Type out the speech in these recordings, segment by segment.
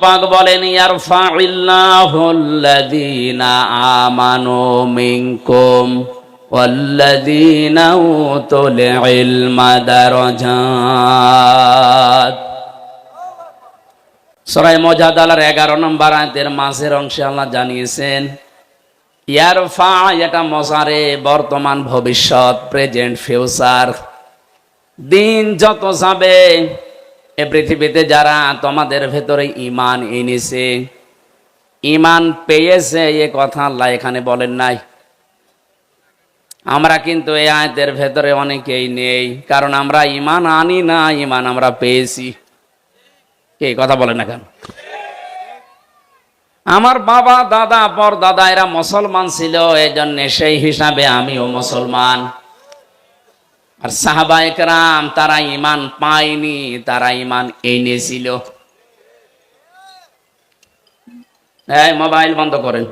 পাক বলেন ইয়ারফাইল্লাহুল্লাযীনা আমানু মিনকুম ওয়াল্লাযীনা উতুল ইলমা দারাজাত। সূরা মুজাদালার 11 নম্বর আয়াতের মাঝের অংশে আল্লাহ জানিয়েছেন ইয়ারফা, এটা মজারে, বর্তমান, ভবিষ্যৎ, প্রেজেন্ট, ফিউচার। দিন যত যাবে এ পৃথিবীতে যারা তোমাদের ভেতরে ঈমান এনেছে, ঈমান পেয়েছে, এ কথা আল্লাহ এখানে বলেন নাই। আমরা কিন্তু এই আয়াতের ভেতরে অনেকেই নেই, কারণ আমরা ঈমান আনি না, ঈমান আমরা পেয়েছি। কে কথা বলেন না কেন? আমার বাবা, দাদা, পরদাদা এরা মুসলমান ছিল, এজন্য সেই হিসাবে আমিও মুসলমান। আর সাহাবায়ে কেরাম তারা ঈমান পায়নি, তারা ঈমান এনেছিল। এই মোবাইল বন্ধ করেন।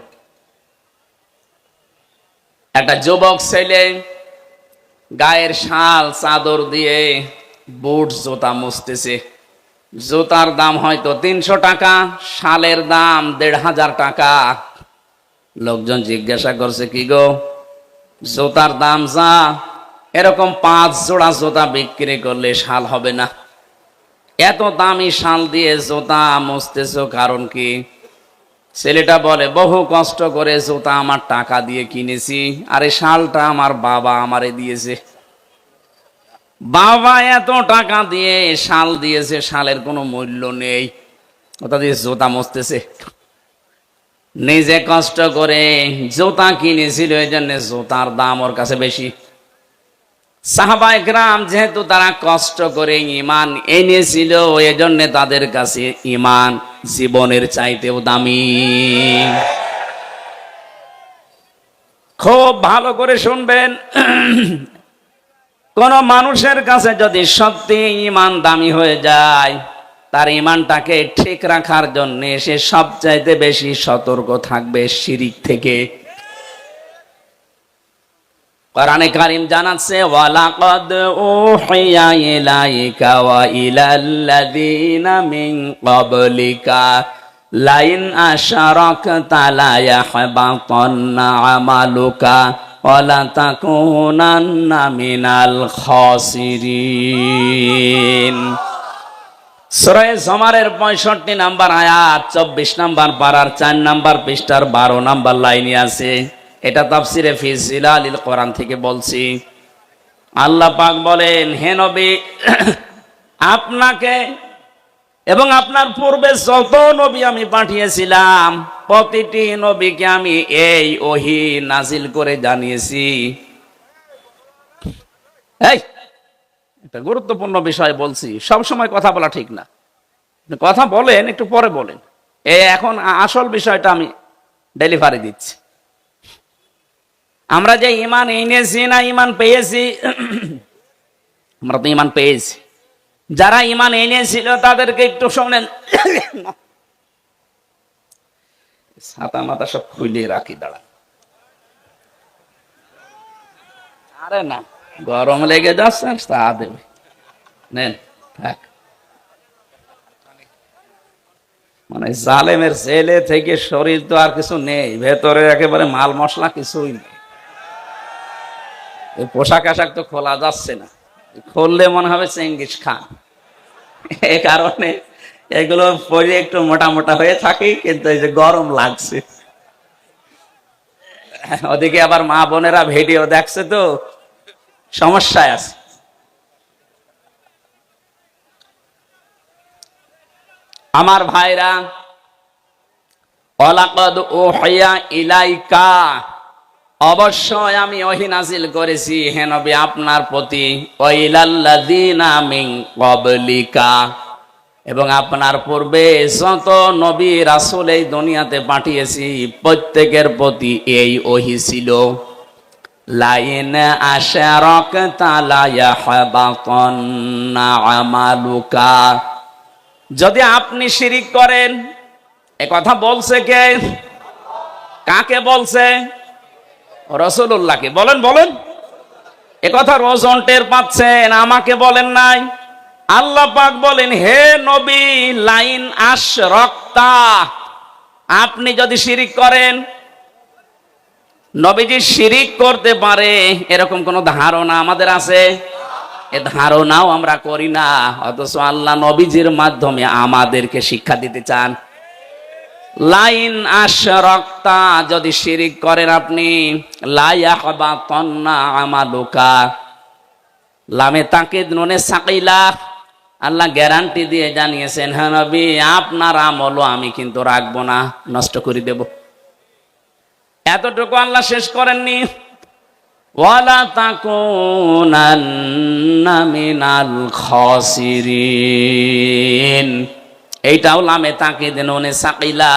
একটা যুবক ছেলে গায়ের শাল চাদর দিয়ে বুট জুতা মুছতেছে। জুতার দাম হয়তো 300 টাকা, শালের দাম 1500 টাকা। লোকজন জিজ্ঞাসা করছে, কি গো, জুতার দাম যা, এরকম 5 জোড়া জুতা বিক্রি করলে শাল হবে না? এত দামি শাল দিয়ে জুতা মুছতেছো কারণ কি? ছেলেটা বলে, বহু কষ্ট করে জুতা আমার টাকা দিয়ে কিনেছি, আর এই শালটা আমার বাবা আমারে দিয়েছে। বাবা এত টাকা দিয়ে শাল দিয়েছে, শালের কোনো মূল্য নেই, ওটা দিয়ে জুতা মুছতেছে। নিজে কষ্ট করে জুতা কিনেছিল, এই জন্য জুতার দাম ওর কাছে বেশি। সাহাবায়ে কেরাম যেহেতু তারা কষ্ট করে ঈমান এনেছিল, এজন্য তাদের কাছে ঈমান জীবনের চাইতেও দামি। খুব ভালো করে শুনবেন, কোন মানুষের কাছে যদি সত্যি ঈমান দামি হয়ে যায়, তার ঈমানটাকে ঠিক রাখার জন্য সে সবচাইতে বেশি সতর্ক থাকবে শিরিক থেকে। কোরআনে কারীম জানাচ্ছে, ওয়ালাকাদ উহিয়া ইলাইকা ওয়া ইলাল্লাযীনা মিন ক্বাবলিকা লাইন আশরাকতা লা ইয়াহবাতান্না আমালুকা ওয়া লা তাকুনান্না মিনাল খাসিরিন। সূরা জুমারের 65 নম্বর আয়াত, 24 নম্বর পারার 4 নম্বর পৃষ্ঠার 12 নম্বর লাইনে আছে। এটা তাফসিরে ফি জিলালিল কোরআন থেকে বলছি। আল্লাহ পাক বলেন, হে নবী, আপনাকে এবং আপনার পূর্বে যত নবী আমি পাঠিয়েছিলাম, প্রতিটি নবীকে আমি এই ওহী নাজিল করে জানিয়েছি। এই একটা গুরুত্বপূর্ণ বিষয় বলছি, সব সময় কথা বলা ঠিক না। কথা বলেন, একটু পরে বলেন। এখন আসল বিষয়টা আমি ডেলিভারি দিচ্ছি। আমরা যে ঈমান এনেছি না ঈমান পেয়েছি? আমরা তো ঈমান পেয়েছি। যারা ঈমান এনেছিল তাদেরকে একটু শোনেন। ছাতা মাথা সব খুলে রাখি, দাঁড়া। আরে না, গরম লেগে যাচ্ছে, তা দেবে, নেন থাক। মানে জালেমের ছেলে থেকে শরীর তো আর কিছু নেই, ভেতরে একেবারে মাল মশলা কিছুই নেই। পোশাক আশাক তো খোলা যাচ্ছে না, খুললে মনে হবে চেঙ্গিস খান। এই কারণে এগুলো পরে একটু মোটা মোটা হয়ে থাকি, কিন্তু এই যে গরম লাগছে। ওদিকে আবার মা বোনেরা ভিডিও দেখছে, তো সমস্যায় আছে। আমার ভাইরা, ওয়ালাকাদ উহিয়া ইলাইকা, অবশ্যই আমি ওহী নাজিল করেছি হে নবী আপনার প্রতি, ওয়া ইলাল্লাযীনা মিন ক্বাবলিকা, এবং আপনার পূর্বে যত নবী রাসূল এই দুনিয়াতে পাঠিয়েছি প্রত্যেকের প্রতি এই ওহী ছিল। লাইন আশরাকতা লা ইয়াহবাতান্না আমালুকা, যদি আপনি শিরিক করেন। এ কথা বলছে কে? কাকে বলছে? রাসূলুল্লাহকে। বলেন বলেন, এ কথা রোজন টের পাচ্ছেন, আমাকে বলেন নাই। আল্লাহ পাক বলেন, হে নবী, লাইন আশরাকতা, আপনি যদি শিরিক করেন। নবীজি শিরিক করতে পারে এরকম কোন ধারণা আমাদের আছে? এ ধারণাও আমরা করি না, অথচ আল্লাহ নবীজির মাধ্যমে আমাদেরকে শিক্ষা দিতে চান। লাইন আশরাকতা, যদি শিরিক করেন আপনি, লা ইয়াহবাতান্না আমালুকা। লামে তাকিদ নুনে সাকিলা, আল্লাহ গ্যারান্টি দিয়ে জানিয়েছেন, হ্যাঁ নবী, আপনার আমলও আমি কিন্তু রাখবো না, নষ্ট করে দেব। এতটুকু আল্লাহ শেষ করেননি, ওয়ালা তাকুনান্না মিনাল খাসিরিন। এইটাও লামে তাকিদ নুনে সাকিলা,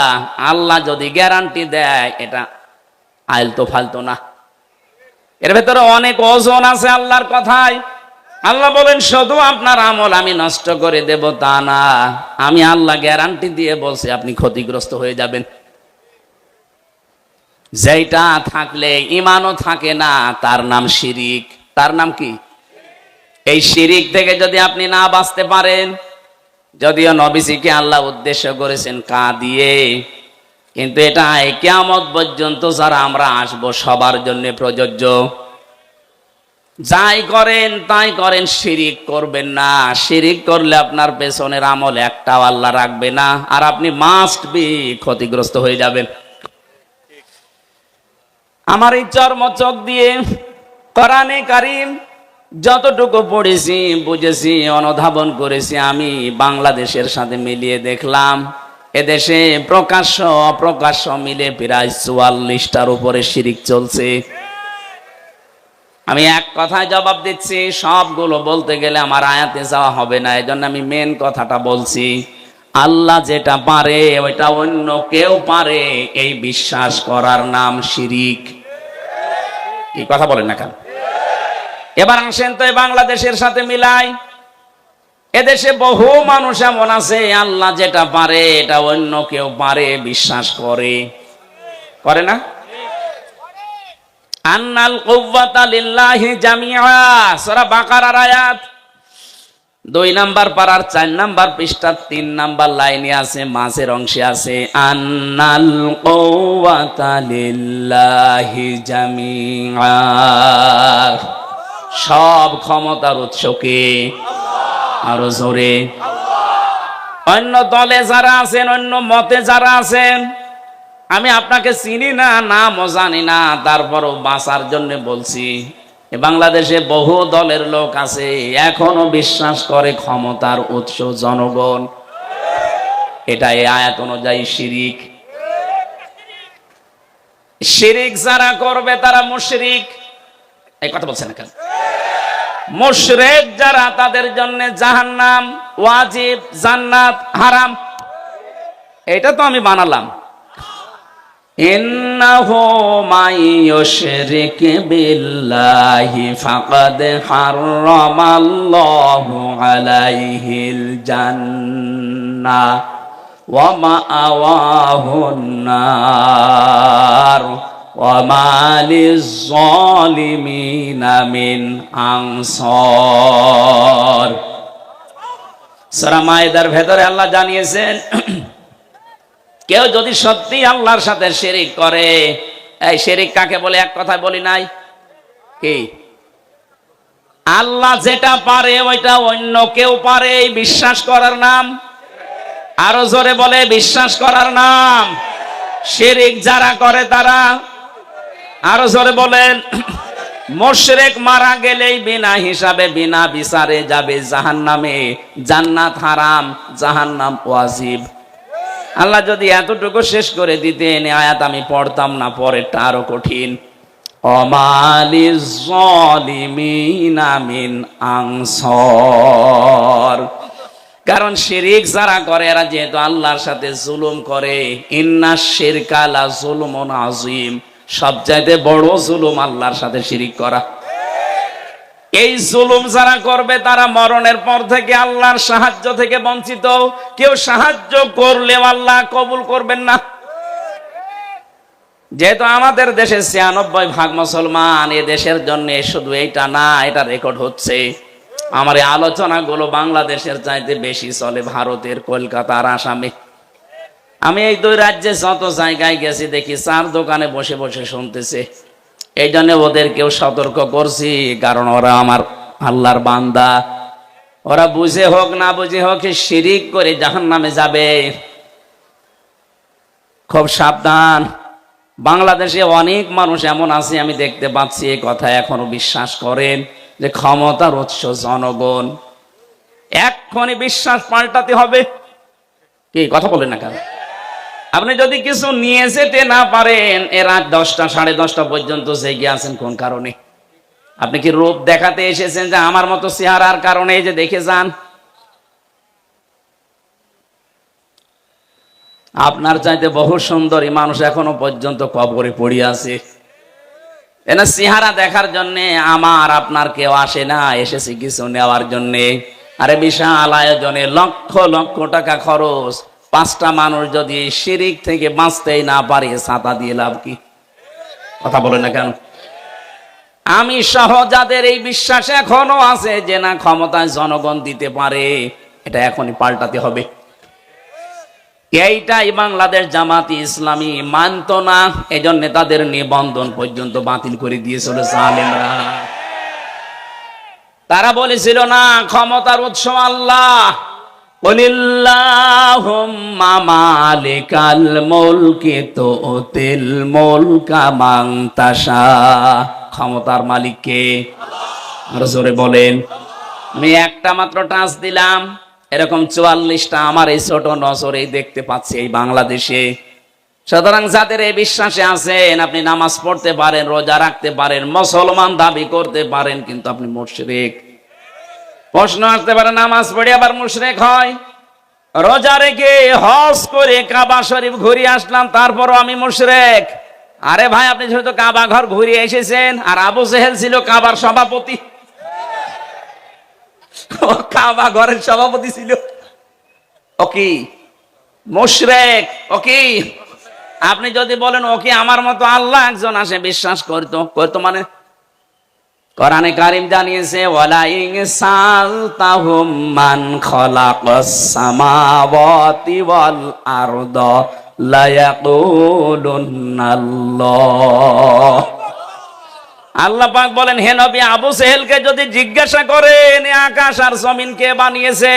আল্লাহ যদি গ্যারান্টি দেয় এটা আলতো ফালতো না, এর ভেতরে অনেক ওজন আছে আল্লাহর কথায়। আল্লাহ বলেন, শুধু আপনার আমল আমি নষ্ট করে দেব তা না, আমি আল্লাহ গ্যারান্টি দিয়ে বলছি আপনি ক্ষতিগ্রস্ত হয়ে যাবেন। যেটা থাকলে ঈমানও থাকে না, তার নাম শিরিক। তার নাম কি? এই শিরিক থেকে যদি আপনি না বাঁচতে পারেন, যদিও নবীজিকে আল্লাহ উদ্দেশ্য করেছেন কা দিয়ে, কিন্তু এটা কিয়ামত পর্যন্ত যারা আমরা আসবো সবার জন্য প্রযোজ্য। যাই করেন তাই করেন, শিরিক করবেন না। শিরিক করলে আপনার পেছনের আমল একটাও আল্লাহ রাখবে না, আর আপনি মাস্ট বি ক্ষতিগ্রস্ত হয়ে যাবেন। আমার এই চর্মচক দিয়ে কোরআনে কারীম যতটুকু পড়েছি, বুঝেছি, অনুধাবন করেছি, আমি বাংলাদেশের সাথে মিলিয়ে দেখলাম, এদেশে প্রকাশ্য অপ্রকাশ্য মিলে প্রায় 44টার উপরে শিরিক চলছে। আমি এক কথায় জবাব দিচ্ছি, সবগুলো বলতে গেলে আমার আয়াতে যাওয়া হবে না, এজন্য আমি মেন কথাটা বলছি। আল্লাহ যেটা পারে ওইটা অন্য কেউ পারে, এই বিশ্বাস করার নাম শিরিক। কি কথা বলেন না কেন? এবার আসেন তো এই বাংলাদেশের সাথে মিলাই। এদেশে বহু মানুষ এমন আছে, আল্লাহ যেটা পারে এটা অন্য কেউ পারে বিশ্বাস করে, করে না? আন্নাল কুওয়াতা লিল্লাহি জামিআ, সূরা বাকারার আয়াত 2 নাম্বার পারার 4 নাম্বার পৃষ্ঠার 3 নাম্বার লাইনে আছে, মাঝের অংশে আছে, আন্নাল কুওয়াতা লিল্লাহি জামিআ। সব ক্ষমতার উৎস কে? আরো জোরে। অন্য দলে যারা আছেন, অন্য মতে যারা আছেন, আমি আপনাকে চিনি না, নামও জানি না, তারপরও বাঁচার জন্য বলছি, বাংলাদেশে বহু দলের লোক আছে এখনো বিশ্বাস করে ক্ষমতার উৎস জনগণ। এটা এই আয়াত অনুযায়ী শিরিক। শিরিক যারা করবে তারা মুশরিক। এই কথা বলছেন না কেন? মুশরিক যারা, তাদের জন্য জাহান্নাম ওয়াজিব, জান্নাত হারাম। এটা তো আমি বানালাম। ইন্নাহু মাইয়ুশরিক বিল্লাহি ফাকাদ হারামাল্লাহু আলাইহিল জান্নাহ ওয়া মাআওয়াহুন নার ওয়া মা লিয-যালিমিনা মিন আনসার। সূরা মায়েদার ভেতরে আল্লাহ জানিয়েছেন, কেউ যদি সত্যি আল্লাহর সাথে শিরিক করে, এই শিরিক কাকে বলে এক কথায় বলি নাই কি? আল্লাহ যেটা পারে ওইটা অন্য কেউ পারে, এই বিশ্বাস করার নাম। আরো জোরে বলে, বিশ্বাস করার নাম শিরিক। যারা করে তারা, আরো জোরে বলেন, মুশরিক মারা গেলেই বিনা হিসাবে বিনা বিচারে যাবে জাহান্নামে। জান্নাত হারাম, জাহান্নাম ওয়াজিব। আল্লাহ যদি এতটুকু শেষ করে দিতেন, আয়াত আমি পড়তাম না, পরেরটা আরো কঠিন। অমালিয-যালিমিনা মিন আনসার। কারণ শিরিক যারা করে এরা যেহেতু আল্লাহর সাথে জুলুম করে, ইন্নাশ শিরকা লা যুলমুন আযীম, সবচাইতে বড় জুলুম আল্লাহর সাথে শিরিক করা। এই জুলুম যারা করবে তারা মরণের পর থেকে আল্লাহর সাহায্য থেকে বঞ্চিত। কেউ সাহায্য করলেও আল্লাহ কবুল করবেন না। যেহেতু আমাদের দেশে 96% মুসলমান, এ দেশের জন্য শুধু এইটা না, এটা রেকর্ড হচ্ছে, আমার এই আলোচনাগুলো বাংলাদেশের চাইতে বেশি চলে ভারতের, কলকাতা আর আসামে। আমি এই দুই রাজ্যে যত জায়গায় গেছি দেখি চার দোকানে বসে বসে শুনতেছে। এই জন্য ওদেরকেও সতর্ক করছি, কারণ ওরা আমার আল্লাহর বান্দা। ওরা বুঝে হোক না বুঝে হোক শিরিক করে জাহান্নামে যাবে। খুব সাবধান। বাংলাদেশে অনেক মানুষ এমন আছে, আমি দেখতে পাচ্ছি, এই কথা এখনো বিশ্বাস করেন যে ক্ষমতার উৎস জনগণ। এক্ষুনি বিশ্বাস পাল্টাতে হবে। কি কথা বলেন না কেন? আপনি যদি কিছু নিয়ে যেতে না পারেন, রাত 10টা 10:30 পর্যন্ত জেগে আছেন কোন কারণে? আপনি কি রূপ দেখাতে এসেছেন যে আমার মতো চেহারার কারণে? যে দেখে যান, আপনার চাইতে বহু সুন্দরী মানুষ এখনো পর্যন্ত কবরে পড়ে আছে। এনা চেহারা দেখার জন্য আমার আপনার কেউ আসে না, এসেছে কিছু নেওয়ার জন্য। আরে বিশাল আয়োজনে লক্ষ লক্ষ টাকা খরচ, 5টা মানুষ যদি শিরিক থেকে বাঁচতেই না পারে, ছাতা দিয়ে লাভ কি? কথা বলে না কেন? আমি সহ যাদের এই বিশ্বাস এখনো আছে যে না ক্ষমতায় জনগণ দিতে পারে, এটা এখনই পাল্টাতে হবে। এইটাই বাংলাদেশ জামাতি ইসলামী মানত না, এজন্য তাদের নিবন্ধন পর্যন্ত বাতিল করে দিয়েছিল জালেমরা। তারা বলেছিল না ক্ষমতার উৎস আল্লাহ, কুলিল্লাহুম্মা মালিকাল মুলকি তুতিল মুলকা মান তাশা। ক্ষমতার মালিক কে? আরো জোরে বলেন। আমি একটা মাত্র টাচ দিলাম, এরকম 44টা আমার এই ছোট নজরেই দেখতে পাচ্ছি এই বাংলাদেশে। সুতরাং যাদের এই বিশ্বাসে আছেন, আপনি নামাজ পড়তে পারেন, রোজা রাখতে পারেন, মুসলমান দাবি করতে পারেন, কিন্তু আপনি মুশরিক। প্রশ্ন আসতে পারে, নামাজ পড়ে আবার মুশরিক হয়? রোজা রেখে হজ করে কাবা শরীফ ঘুরে আসলাম, তারপরও আমি মুশরিক? আরে ভাই, আপনি যেহেতু কাবা ঘর ঘুরে এসেছেন, আর আবু জেহেল ছিল কাবার সভাপতি, কাবা ঘরের সভাপতি ছিল, ও কি মুশরিক? ও কি? আপনি যদি বলেন ও কি আমার মতো আল্লাহ একজন আসে বিশ্বাস করতো মানে কোরআনে কারীম জানিয়েছে, ওয়ালা ইন সালতাহুম মান খালাকাস সামাওয়াতি ওয়াল আরদা লা ইয়াকুলুনাল্লাহ। আল্লাহ পাক বলেন, হে নবী, আবু জেহেলকে যদি জিজ্ঞাসা করেন আকাশ আর জমিন কে বানিয়েছে,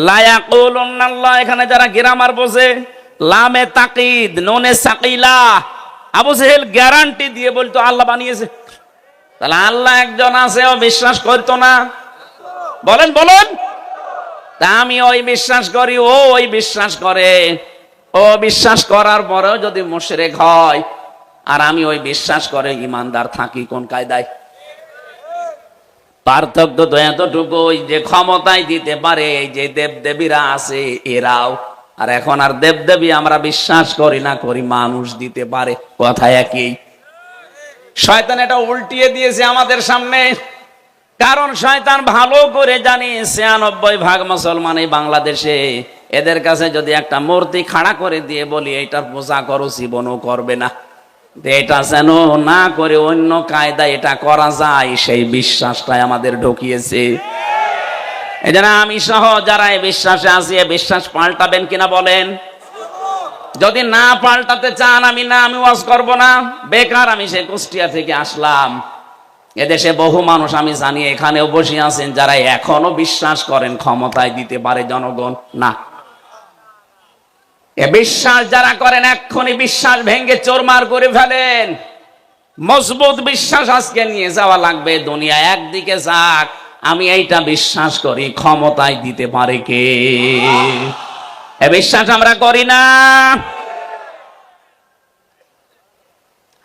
লা ইয়াকুলুনাল্লাহ, এখানে যারা গ্রামার বোঝে, লামে তাকিদ নুনে সাকিলা, আবু জেহেল গ্যারান্টি দিয়ে বলতো আল্লাহ বানিয়েছে। তাহলে আল্লাহ একজন আছে, ও বিশ্বাস করতো না? বলেন বলেন। তা আমি ওই বিশ্বাস করি, ও ওই বিশ্বাস করে। ও বিশ্বাস করার পরেও যদি মুশরিক হয়, আর আমি ওই বিশ্বাস করে ইমানদার থাকি, কোন কায়দায়? পার্থক্য তো এতটুকুই যে ক্ষমতায় দিতে পারে এই যে দেবদেবীরা আছে এরাও, আর এখন আর দেবদেবী আমরা বিশ্বাস করি না, করি মানুষ দিতে পারে, কথা একই। শয়তান এটা উল্টিয়ে দিয়েছে আমাদের সামনে, কারণ শয়তান ভালো করে জানে 96% মুসলমান এই বাংলাদেশে। এদের কাছে যদি একটা মূর্তি খাড়া করে দিয়ে বলি এটার পূজা করো, জীবনও করবে না। এটা যেন না করে অন্য কায়দা এটা করা যায়, সেই বিশ্বাসটাই আমাদের ঢুকিয়েছে। এই জন্য আমি সহ যারা এই বিশ্বাসে আছি, এই বিশ্বাস পাল্টাবেন কিনা বলেন? যদি না পাল্টাতে চান, আমি ওয়াজ করব না, বেকার। আমি সে কুষ্টিয়া থেকে আসলাম। এদেশে বহু মানুষ আমি জানি এখানেও বসে আছেন যারা এখনো বিশ্বাস করেন ক্ষমতায় দিতে পারে জনগণ। না, এ বিশ্বাস যারা করেন এক্ষুনি বিশ্বাস ভেঙে চোরমার করে ফেলেন। মজবুত বিশ্বাস আজকে নিয়ে যাওয়া লাগবে। দুনিয়া একদিকে যাক, আমি এইটা বিশ্বাস করি ক্ষমতায় দিতে পারে কে। এ বিশ্বাস আমরা করি না।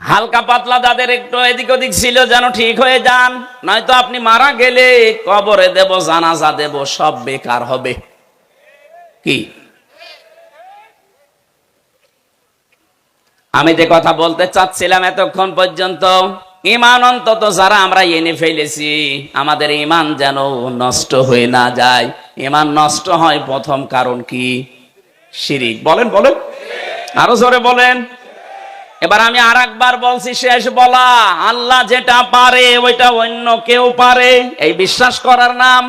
হালকা পাতলা যাদের একটু এদিক ওদিক ছিল যেন ঠিক হয়ে যান, নয়তো আপনি মারা গেলে কবরে দেব, জানাজা দেব, সব বেকার হবে। কি আমি যে কথা বলতে চাচ্ছিলাম এতক্ষণ পর্যন্ত, ঈমান অন্তত যারা আমরা এনে ফেলেছি, আমাদের ঈমান যেন নষ্ট হয়ে না যায়। ঈমান নষ্ট হয় প্রথম কারণ কি? শিরিক। বলেন বলেন, আরো জোরে বলেন। এবার আমি আরেকবার বলছি, শেষ বলা, আল্লাহ যেটা পারে ওইটা অন্য কেউ পারে, এই বিশ্বাস করার নাম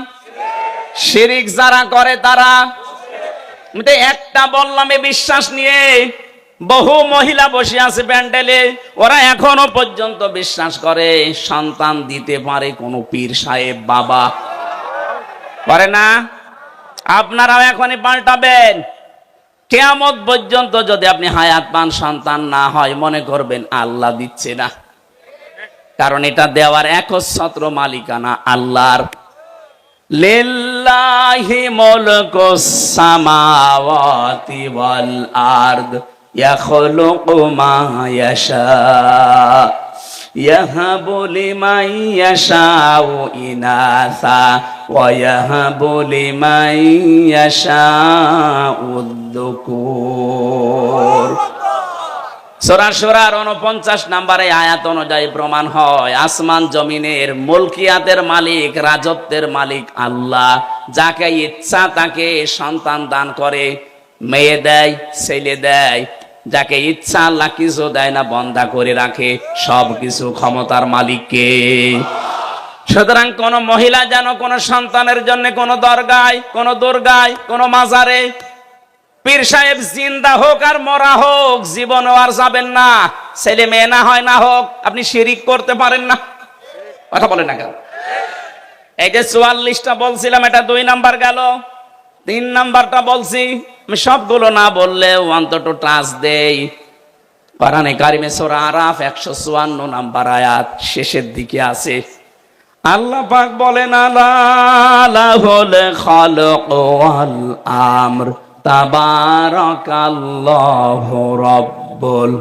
শিরিক যারা করে তারা, আমি তো একটা বললাম এ বিশ্বাস নিয়ে, বহু মহিলা বসে আছে প্যান্ডেলে, ওরা এখনো পর্যন্ত বিশ্বাস করে সন্তান দিতে পারে কোন পীর সাহেব বাবা। করে না? আপনারাও এখনই পাল্টাবেন। কিয়ামত পর্যন্ত যদি আপনি হায়াত পান, সন্তান না হয়, মনে করবেন আল্লাহ দিচ্ছে না, কারণ এটা দেওয়ার একচ্ছত্র মালিকানা আল্লাহর। লিল্লাহি মুলকুস সামাওয়াতি ওয়াল আরদ ইয়াখলুকু মা ইয়াশা ইয়াহাবু লিমান ইয়াশাউ ইনাসা ওয়া ইয়াহাবু লিমান ইয়াশাউ যুকুর। সূরা সূরার 49 নম্বরে আয়াত অনুযায়ী প্রমাণ হয় আসমান জমিনের মুলকিয়াতের মালিক, রাজত্বের মালিক আল্লাহ। যাকে ইচ্ছা তাকে সন্তান দান করে, মেয়ে দেয়, ছেলে দেয়। যাকে ইচ্ছা আল্লাহ কিছু দেয় না, বন্ধা করে রাখে। সব কিছু ক্ষমতার মালিককে। সুতরাং কোন মহিলা যেন কোন সন্তানের জন্য কোন দরগায়, কোন দুর্গায়, কোন মাজারে পীর সাহেব জিন্দা হোক আর মরা হোক, জীবনও আর যাবেন না। ছেলে মেয়ে না হয় না হোক, আপনি শিরিক করতে পারেন না। কথা বলেন না কেন? এই যে 44টা বলছিলাম, এটা 2 নাম্বার গেল। 3 নাম্বারটা বলছি, আমি সবগুলো না বললেও অন্তত টাচ দেই। কোরআনে কারিমে সূরা আরাফ 154 নাম্বার আয়াত শেষের দিকে আছে। আল্লাহ পাক বলেন, আলা লাহুল খালকু ওয়াল আমর তাবারাকাল্লাহু রাব্বুল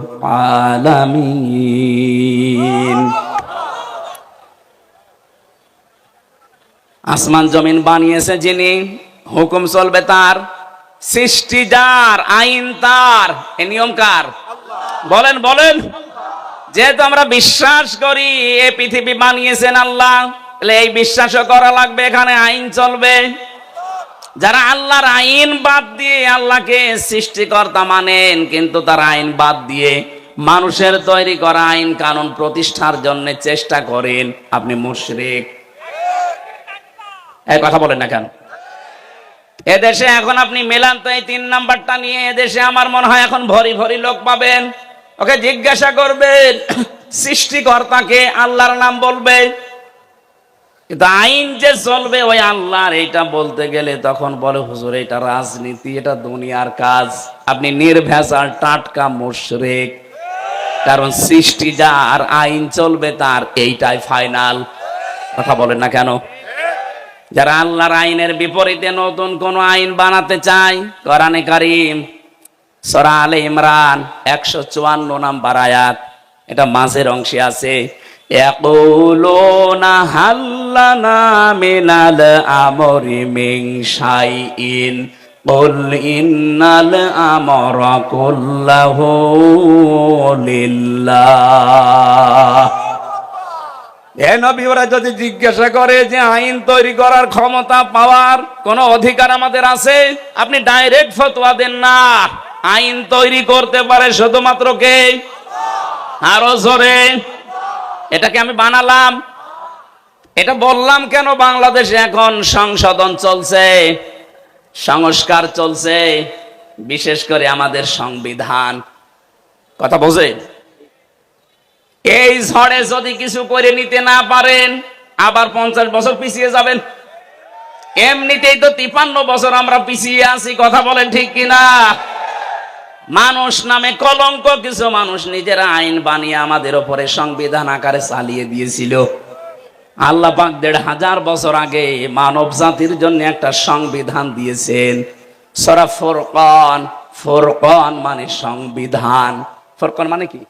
আলামিন। আসমান জমিন বানিয়েছে যিনি, হুকুম চলবে তার, সৃষ্টি যার, আইন তার, এ নিয়ম কার? বলেন বলেন। যেহেতু আমরা বিশ্বাস করি এই পৃথিবী বানিয়েছেন আল্লাহ, তাহলে এই বিশ্বাসও করা লাগবে এখানে আইন চলবে। যারা আল্লাহর আইন বাদ দিয়ে আল্লাহকে সৃষ্টিকর্তা মানেন, কিন্তু তার আইন বাদ দিয়ে মানুষের তৈরি করা আইন কানুন প্রতিষ্ঠার জন্য চেষ্টা করেন, আপনি মুশরিক। এই কথা বলেন না কেন? এদেশে এখন আপনি মেলান তো এই 3 নাম্বারটা নিয়ে, এদেশে আমার মনে হয় এখন ভরি ভরি লোক পাবেন। ওকে জিজ্ঞাসা করবেন সৃষ্টিকর্তাকে, আল্লাহর নাম বলবে, কিন্তু আইন যে চলবে ওই আল্লাহর, এইটা বলতে গেলে তখন বলে হুজুর এটা রাজনীতি, এটা দুনিয়ার কাজ। আপনি নির্ভেজাল টাটকা মুশরিক। কারণ সৃষ্টি যার, আইন চলবে তার, এইটাই ফাইনাল। কথা বলেন না কেন? যারা আল্লাহর আইনের বিপরীতে নতুন কোন আইন বানাতে চায়, কোরআনে কারীম সূরা আলে ইমরান 154 নাম্বার আয়াত, এটা মাঝের অংশে আছে, ইয়াকুলুনা হাল্লানা মিনাল আমরি মিন শাইইন কুল ইন্নাল আমরা কুল্লাহু লিল্লাহ। এ নবী, ওরা যদি জিজ্ঞাসা করে যে আইন তৈরি করার ক্ষমতা পাওয়ার কোন অধিকার আমাদের আছে, আপনি ডাইরেক্ট ফতোয়া দেন না। আইন তৈরি করতে পারে শুধুমাত্র কে? আরো জোরে। এটাকে আমি বানালাম, এটা বললাম কেন? বাংলাদেশে এখন সংশোধন চলছে, সংস্কার চলছে, বিশেষ করে আমাদের সংবিধান। কথা বোঝে? এই ঝড়ে যদি কিছু করে নিতে না পারেন, আবার 50 বছর পিছিয়ে যাবেন। এমনিতেই তো 53 বছর আমরা পিছিয়ে আছি। কথা বলেন ঠিক কিনা? মানুষ নামে কলঙ্ক কিছু মানুষ নিজেরা আইন বানিয়ে আমাদের উপরে সংবিধান আকারে চালিয়ে দিয়েছিল। আল্লাহ পাক 1500 বছর আগে মানব জাতির জন্য একটা সংবিধান দিয়েছেন, সূরা ফুরকান। ফুরকান মানে সংবিধান। ফুরকান মানে কি?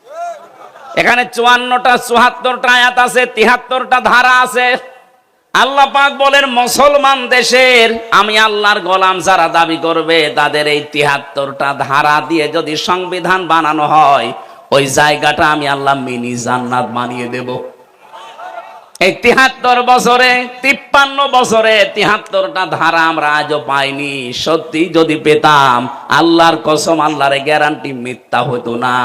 এখানে 54টা 74টা আয়াত আছে, 73টা ধারা আছে। আল্লাহ পাক বলেন মুসলমান দেশের আমি আল্লাহর গোলাম যারা দাবি করবে, তাদের এই 73টা ধারা দিয়ে যদি সংবিধান বানানো হয়, ওই জায়গাটা আমি আল্লাহ মিনি জান্নাত বানিয়ে দেব। এই 73 বছরে, 53 বছরে 73টা ধারা আমরা আজও পাইনি। সত্যি যদি পেতাম, আল্লাহর কসম, আল্লাহর গ্যারান্টি মিথ্যা হতো না।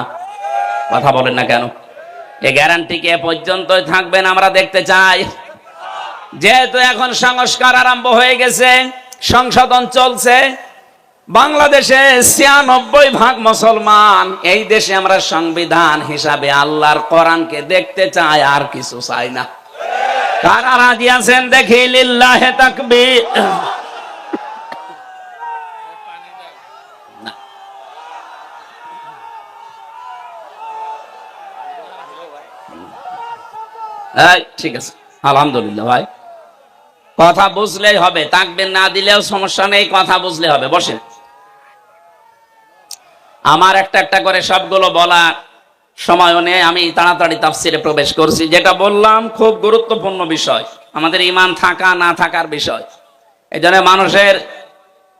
কথা বলেন না কেন? এই গ্যারান্টি কে পর্যন্তই থাকবেন আমরা দেখতে চাই। যেহেতু এখন সংস্কার আরম্ভ হয়ে গেছে, সংশোধন চলছে, বাংলাদেশে ৯৬% মুসলমান, এই দেশে আমরা সংবিধান হিসাবে আল্লাহর কোরআনকে দেখতে চাই, আর কিছু চাই না। কারা রাজি আছেন দেখি? লিল্লাহে তাকবীর। ঠিক আছে, আলহামদুলিল্লাহ ভাই, কথা বুঝলেই হবে, তাকবীর না দিলেও সমস্যা নেই, কথা বুঝলে হবে। বসেন, আমার একটা একটা করে সবগুলো বলা সময় নেই, আমি তাড়াতাড়ি তাফসিরে প্রবেশ করছি। যেটা বললাম খুব গুরুত্বপূর্ণ বিষয়, আমাদের ঈমান থাকা না থাকার বিষয়। এই জন্য মানুষের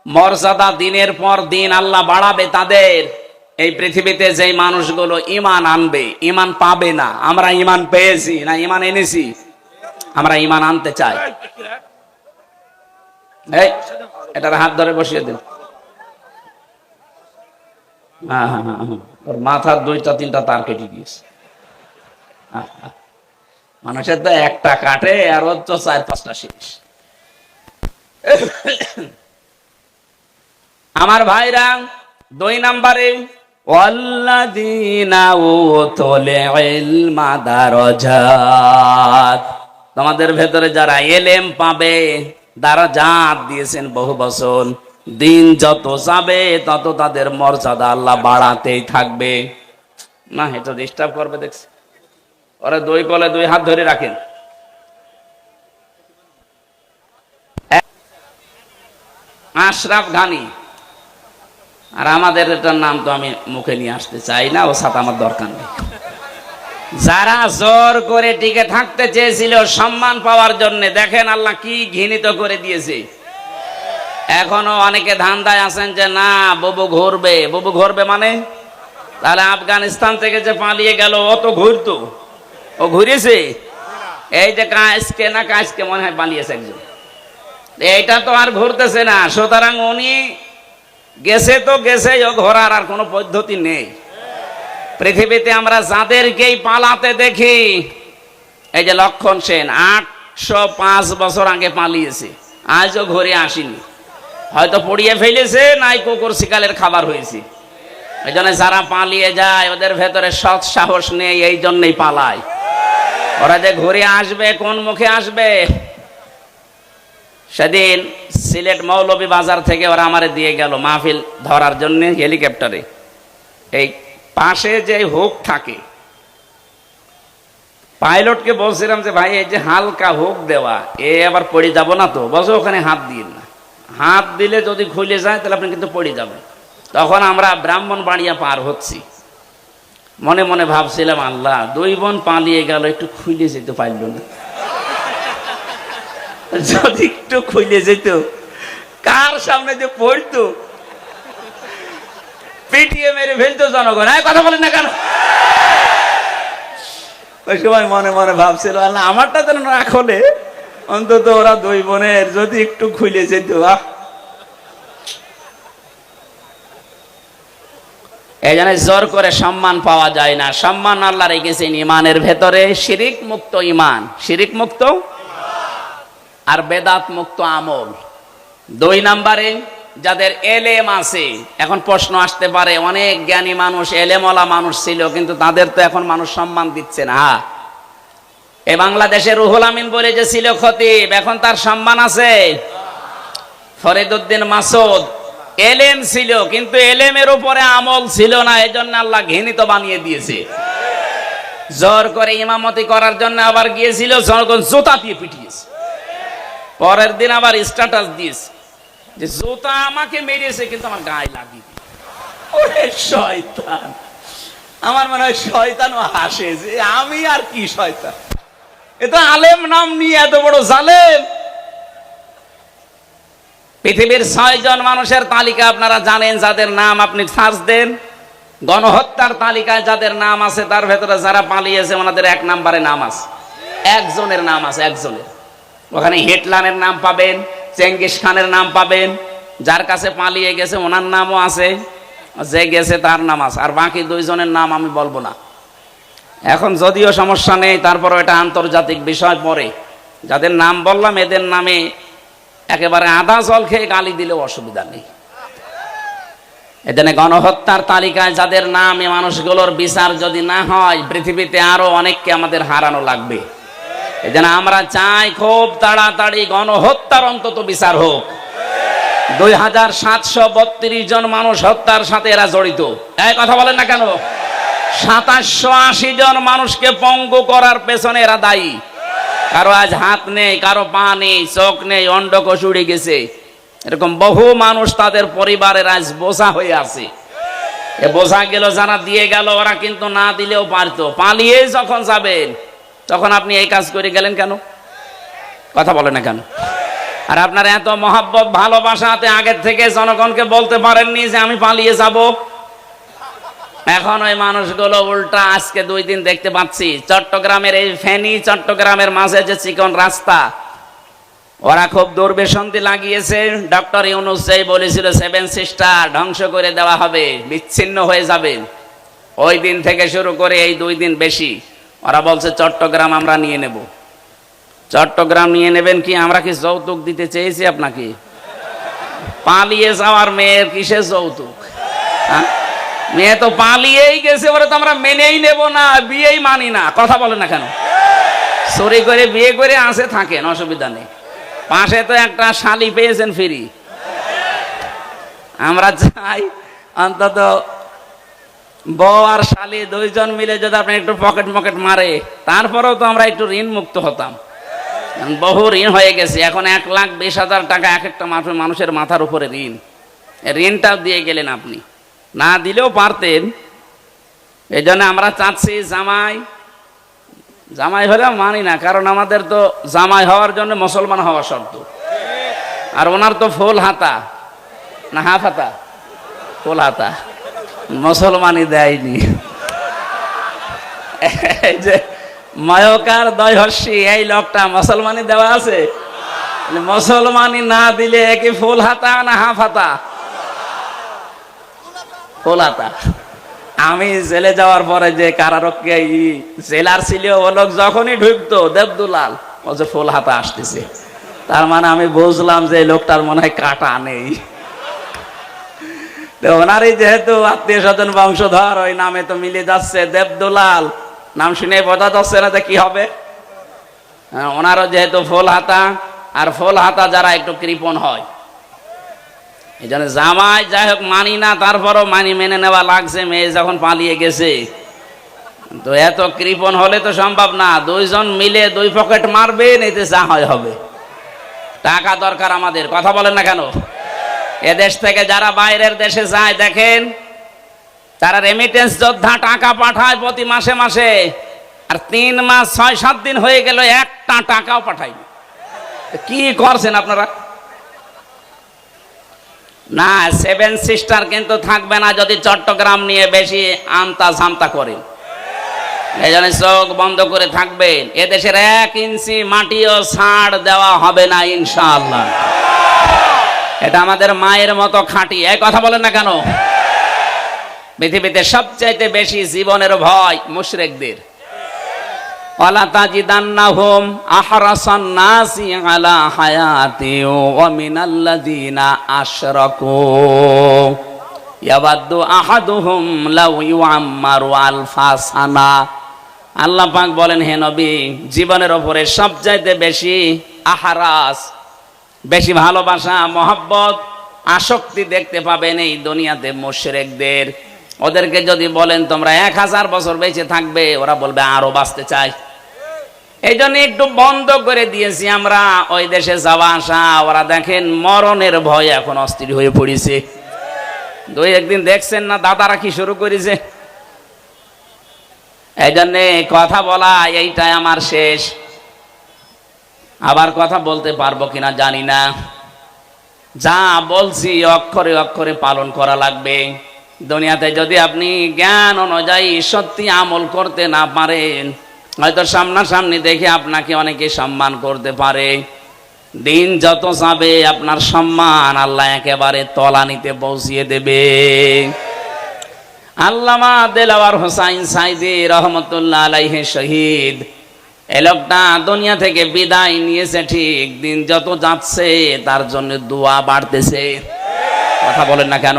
মর্যাদা দিনের পর দিন আল্লাহ বাড়াবে তাদের, এই পৃথিবীতে যেই মানুষগুলো ঈমান আনবে, ঈমান পাবে না। আমরা ঈমান পেয়েছি না ঈমান এনেছি? আমরা ঈমান আনতে চাই। এই এটার হাত ধরে বসিয়ে দিন। হ্যাঁ হ্যাঁ হ্যাঁ, ওর মাথার ২টা ৩টা তার কেটে দিয়েছে। মানুষের তো একটা কাটে, আর ওর তো ৪-৫টা শেষ। আমার ভাইরা, ২ নম্বরে ওয়াল্লাযীনা উতুল ইলমা দারাজাত, তোমাদের ভেতরে যারা এলেম পাবে, দারাজাত দিয়েছেন বহু বছর, দিন যত যাবে তত তাদের মর্যাদা আল্লাহ বাড়াতেই থাকবে। না, এটা ডিস্টার্ব করবে দেখছি। ওরা ২ কলে ২ হাত ধরে রাখেন। আশরাফ ঘানি, আর আমাদের এটার নাম তো আমি মুখে নিয়ে আসতে চাই না, ও সাথে আমার দরকার নেই। যারা জোর করে টিকে থাকতে চেয়েছিল সম্মান পাওয়ার জন্য, দেখেন আল্লাহ কি ঘৃণিত করে দিয়েছে। এখনো অনেকে ধান্দায় আছেন যে না বুবু ঘুরবে। বুবু ঘুরবে মানে? তাহলে আফগানিস্তান থেকে যে পালিয়ে গেল ও তো ঘুরতো, ও ঘুরেছে। এই যে কাজকে না কাজকে মনে হয় পালিয়েছে একজন, এইটা তো আর ঘুরতেছে না। সুতরাং উনি গেছে তো গেছে, ও ঘোরার আর কোনো পদ্ধতি নেই। পৃথিবীতে আমরা যাদেরকেই পালাতে দেখি, এই যে লক্ষণ সেন ৮০৫ বছর আগে পালিয়েছে, আজও ঘুরে আসেনি। হয়তো পড়িয়ে ফেলেছে, নাই কুকুর শিকালের খাবার হয়েছে। এই জন্য যারা পালিয়ে যায় ওদের ভেতরে সৎ সাহস নেই, এই জন্যই পালায়। ওরা যে ঘুরে আসবে, কোন মুখে আসবে? সেদিন সিলেট মৌলভী বাজার থেকে ওরা আমারে দিয়ে গেল মাহফিল ধরার জন্য হেলিকপ্টারে। এই পাশে যে হুক থাকে, পাইলটকে বলছিলাম যে ভাই এই যে হালকা হুক দেওয়া, এ আবার পড়ে যাব না তো? বলছে ওখানে হাত দিন না, হাত দিলে যদি খুলে যায় তাহলে আপনি কিন্তু পড়ে যাবেন। তখন আমরা ব্রাহ্মণবাড়িয়া পার হচ্ছি, মনে মনে ভাবছিলাম আল্লাহ 2 বোন পালিয়ে গেল, একটু খুলে যেতে পারল না। যদি একটু খুলে যেত, কার সামনে যে পড়তো, পিটিয়ে মেরে ফেলতো জনগণ। কথা বলেন না কেন? ওই সময় মনে মনে ভাবছিল আল্লাহ আমারটা যেন না খোলে, অন্তত ওরা 2 বোনের যদি একটু খুলে যেত। এই জন্য জোর করে সম্মান পাওয়া যায় না। সম্মান আল্লাহ রেখেছেন ইমানের ভেতরে, শিরিক মুক্ত ইমান, শিরিক মুক্ত আর বেদাত মুক্ত আমল। 2 নম্বরে যাদের এলেম আছে। এখন প্রশ্ন আসতে পারে, অনেক জ্ঞানী মানুষ, এলেমওয়ালা মানুষ ছিল, কিন্তু তাদের তো এখন মানুষ সম্মান দিচ্ছে না। এই বাংলাদেশের রুহুল আমিন বলে যে ছিল খতিব, এখন তার সম্মান আছে? ফরিদউদ্দিন মাসুদ এলেম ছিল, কিন্তু এলেমের উপরে আমল ছিল না, এই জন্য আল্লাহ ঘৃণিত বানিয়ে দিয়েছে। জোর করে ইমামতি করার জন্য আবার গিয়েছিল, জনগণ জুতা দিয়ে পিটিয়েছে। পরের দিন আবার স্ট্যাটাস দিয়েছে যে জুতা আমাকে মেরেছে কিন্তু আমার গায়ে লাগিয়ে। ওরে শয়তান! আমার মনে হয় শয়তানও হাসে যে আমি আর কি শয়তান, এটা আলেম নাম নিয়ে এত বড় জালেম। পৃথিবীর 6 জন মানুষের তালিকা আপনারা জানেন, যাদের নাম আপনি সার্চ দেন, গণহত্যার তালিকায় যাদের নাম আছে তার ভেতরে যারা পালিয়েছে ওনাদের 1 নম্বরে নাম আছে। একজনের নাম আছে, একজনের। ওখানে হিটলারের নাম পাবেন, চেঙ্গিস খানের নাম পাবেন, যার কাছে পালিয়ে গেছে ওনার নামও আছে, যে গেছে তার নাম আছে, আর বাকি 2 জনের নাম আমি বলবো না। এখন যদিও সমস্যা নেই, তারপরও এটা আন্তর্জাতিক বিষয় পড়ে। যাদের নাম বললাম এদের নামে একেবারে আধা জল খেয়ে গালি দিলেও অসুবিধা নেই। এজন্য গণহত্যার তালিকায় যাদের নাম, এই মানুষগুলোর বিচার যদি না হয়, পৃথিবীতে আরো অনেককে আমাদের হারানো লাগবে। এজন্য আমরা চাই খুব তাড়াতাড়ি গণহত্যার অন্তত বিচার হোক। 2732 জন মানুষ হত্যার সাথে এরা জড়িত। এই কথা বলেন না কেন? 2780 জন মানুষকে পঙ্গু করার পেছনে এরা দায়ী। কারো আজ হাত নেই, কারো পা নেই, চোখ নেই, অন্ডকোষ উড়ে গেছে। এরকম বহু মানুষ তাদের পরিবারের আজ বোঝা হয়ে আছে। এ বোঝা গেল যারা দিয়ে গেল, ওরা কিন্তু না দিলেও পারতো। পালিয়ে যখন যাবেন তখন আপনি এই কাজ করে গেলেন কেন? কথা বলেন না কেন? আর আপনার এত মহাব্বত ভালোবাসাতে আগের থেকে জনগণকে বলতে পারেননি যে আমি পালিয়ে যাব। এখন ওই মানুষগুলো উল্টা আজকে 2 দিন দেখতে পাচ্ছি চট্টগ্রামের এই ফেনী চট্টগ্রামের মাঝে যে চিকন রাস্তা, ওরা খুব দুর্বিসন্ধি লাগিয়েছে। ডক্টর ইউনূস যেই বলেছিল 7 সিস্টার ধ্বংস করে দেওয়া হবে, বিচ্ছিন্ন হয়ে যাবে, ওই দিন থেকে শুরু করে এই 2 দিন বেশি ওরা বলছে চট্টগ্রাম আমরা নিয়ে নেব। চট্টগ্রাম নিয়ে নেবেন কি? আমরা কি যৌতুক দিতে চেয়েছি আপনাকে? পালিয়ে যাওয়ার মেয়ের কিসের যৌতুক? মেয়ে তো পালিয়েই গেছে, ওরা তো আমরা মেনেই নেব না, বিয়েই মানি না। কথা বলে না কেন? চুরি করে বিয়ে করে আসে থাকেন, অসুবিধা নেই। পাশে তো একটা শালি পেয়েছেন ফ্রি। আমরা চাই অন্তত বউ আর শালি 2 জন মিলে যদি আপনি একটু পকেট মারে, তারপরেও তো আমরা একটু ঋণ মুক্ত হতাম। বহু ঋণ হয়ে গেছে। এখন 1,20,000 টাকা এক একটা মানুষের মাথার উপরে ঋণ। ঋণটাও দিয়ে গেলেন আপনি, না দিলেও পারতেন। এই জন্য আমরা চাচ্ছি জামাই হলে মানি না, কারণ আমাদের তো জামাই হওয়ার জন্য মুসলমান হওয়া শর্ত। আর ওনার তো ফুল হাতা না হাফ হাতা? ফুল হাতা, মুসলমানই দেয়নি। এই যে ময়কার দয়হর্ষি এই লোকটা মুসলমানই দেওয়া আছে? মুসলমানই না দিলে কি ফুল হাতা না হাফ হাতা? ফুল হাতা। আমি জেলে যাওয়ার পরে যে কারারক্ষী জেলার ছিল, ও লোক যখনই ঢুকতো দেবদুলাল বলছে ফুল হাতা আসতেছে। তার মানে আমি বুঝলাম যে এই লোকটার মনে হয় কাটা নেই। ওনারই যেহেতু আত্মীয় স্বজন বংশধর, ওই নামে তো মিলে যাচ্ছে দেবদুলাল। নাম শুনে বোঝা যাচ্ছে না যে কি হবে। ওনারও যেহেতু ফুল হাতা, আর ফুল হাতা যারা একটু কৃপণ হয়, এই জন্য জামাই যাই হোক মানি না, তারপরও মেনে নেওয়া লাগছে। মেয়ে যখন পালিয়ে গেছে, তো এত কৃপণ হলে তো সম্ভব না। 2 জন মিলে 2 পকেট মারবেন, এতে যা হয় হবে। টাকা দরকার আমাদের। কথা বলেন না কেন? এদেশ থেকে যারা বাইরের দেশে যায় দেখেন, তারা রেমিটেন্স যোদ্ধা টাকা পাঠায় প্রতি মাসে মাসে, আর 3 মাস 6-7 দিন হয়ে গেল একটা টাকাও পাঠায়নি। কি করছেন আপনারা? না, 7 সিস্টার কিন্তু থাকবে না যদি চট্টগ্রাম নিয়ে বেশি আমতা ঝামতা করেন। এই জন্য চোখ বন্ধ করে থাকবেন। এদেশের 1 ইঞ্চি মাটিও ছাড় দেওয়া হবে না ইনশাআল্লাহ। এটা আমাদের মায়ের মতো খাঁটি। এই কথা বলেন না কেন? পৃথিবীতে সবচাইতে বেশি জীবনের ভয় মুশরিকদের। ওয়ালা তাজিদান্নাহুম আহরাসান নাসি আলা হায়াতি ওয়া মিনাল্লাযিনা আশরাকু ইয়াওয়াদ্দু আহাদুহুম লাউ ইউআম্মারু আলফা সানা। আল্লাহ পাক বলেন, হে নবী, জীবনের উপরে সবচাইতে বেশি আহরাস, বেশি ভালোবাসা, মহব্বত, আসক্তি দেখতে পাবেন এই দুনিয়াতে মুশরিকদের। ওদেরকে যদি বলেন তোমরা 1000 বছর বেঁচে থাকবে, ওরা বলবে আরো বাঁচতে চাই। এই জন্য একটু বন্ধ করে দিয়েছি আমরা ওই দেশে যাওয়া আসা। ওরা দেখেন মরণের ভয় এখন অস্থির হয়ে পড়েছে। 2-1 দিন দেখছেন না দাদারা কি শুরু করেছে। এই জন্য কথা বলা এইটাই আমার শেষ। আবার কথা বলতে পারবো কিনা জানি না। যা বলছি অক্ষরে অক্ষরে পালন করা লাগবে। দুনিয়াতে যদি আপনি জ্ঞান অনুযায়ী সত্যি আমল করতে না পারেন, হয়তো সামনাসামনি দেখে আপনাকে অনেকে সম্মান করতে পারে। দিন যত যাবে আপনার সম্মান আল্লাহ একেবারে তলানিতে পৌঁছিয়ে দেবে। আল্লামা দেলাওয়ার হোসাইন সাইদি রহমতুল্লাহ আলাইহি শহীদ এই লোকটা দুনিয়া থেকে বিদায় নিয়েছে ঠিক, দিন যত যাচ্ছে তার জন্য দোয়া বাড়তেছে। কথা বলেন না কেন?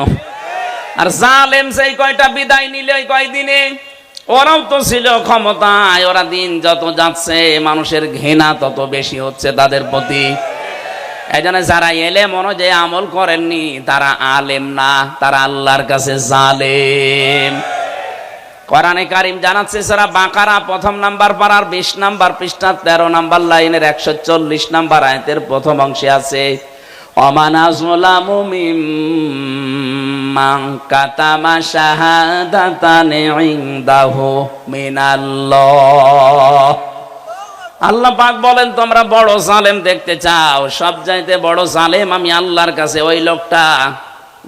আর জালেম সেই কয়টা বিদায় নিলে ওই কয়দিনে, ওরাও তো ছিল ক্ষমতায়, ওরা দিন যত যাচ্ছে মানুষের ঘৃণা তত বেশি হচ্ছে তাদের প্রতি। এই জন্য যারা এলেম অনুযায়ী আমল করেননি তারা আলেম না, তারা আল্লাহর কাছে জালেম। কোরআনে কারিম জানাচ্ছে সূরা বাকারা প্রথম নাম্বার পারার 20 নাম্বার পৃষ্ঠা 13 নাম্বার লাইনের 140 নাম্বার আয়াতের প্রথম অংশে আছে, ওমান আযলামু মিম্মান কাতামা শাহাদাতান ইনদাহু মিনাল্লাহ। আল্লাহ পাক বলেন, তোমরা বড় জালেম দেখতে চাও? সবচাইতে বড় জালেম আমি আল্লাহর কাছে ওই লোকটা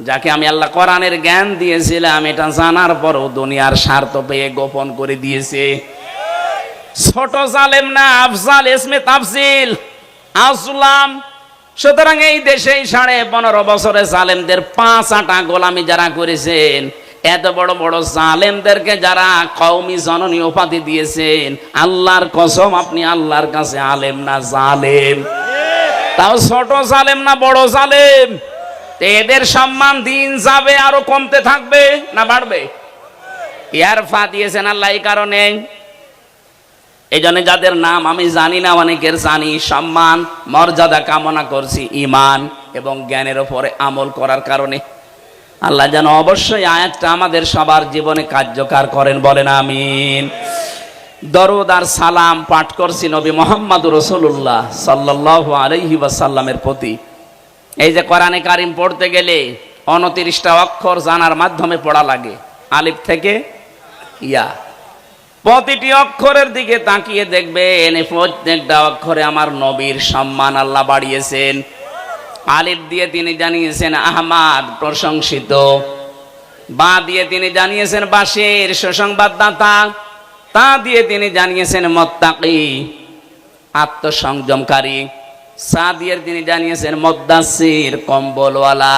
যাকে আমি আল্লাহ কোরআনের জ্ঞান দিয়েছিলাম, এটা জানার পরও দুনিয়ার স্বার্থ পেয়ে গোপন করে দিয়েছে। ছোট জালেম না, আফজাল ইসমে তাফজিল, আসলাম। সুতরাং এই দেশে 15.5 বছরে জালেমদের 5 আটা গোলামি যারা করেছেন, এত বড় বড় জালেমদেরকে যারা কওমি জননী উপাধি দিয়েছেন, আল্লাহর কসম আপনি আল্লাহর কাছে আলেম না জালেম। তাও ছোট জালেম না বড় জালেম। এদের সম্মান দিন যাবে আরো কমতে থাকবে না বাড়বে? ইয়ারফা দিয়েছেন আল্লাহ এই কারণে। এই জন্য যাদের নাম আমি জানি না, অনেকের জানি, সম্মান মর্যাদা কামনা করছি ঈমান এবং জ্ঞানের উপরে আমল করার কারণে। আল্লাহ যেন অবশ্যই আয়াতটা আমাদের সবার জীবনে কার্যকর করেন, বলেন আমিন। দরুদ আর সালাম পাঠ করছি নবী মুহাম্মদুর রাসূলুল্লাহ সাল্লাল্লাহু আলাইহি ওয়াসাল্লামের প্রতি। এই যে কোরআনে কারিম পড়তে গেলে 29টা অক্ষর জানার মাধ্যমে পড়া লাগে, আলিফ থেকে ইয়া। প্রতিটি অক্ষরের দিকে তাকিয়ে দেখবেন প্রত্যেকটা অক্ষরে আমার নবীর সম্মান আল্লাহ বাড়িয়েছেন। আলিফ দিয়ে তিনি জানিয়েছেন আহমদ প্রশংসিত, বা দিয়ে তিনি জানিয়েছেন বাশির সুসংবাদদাতা, তা দিয়ে তিনি জানিয়েছেন মুত্তাকি আত্মসংযমকারী, সা দিয়ে তিনি জানিয়েছেন মুদ্দাসির কম্বলওয়ালা,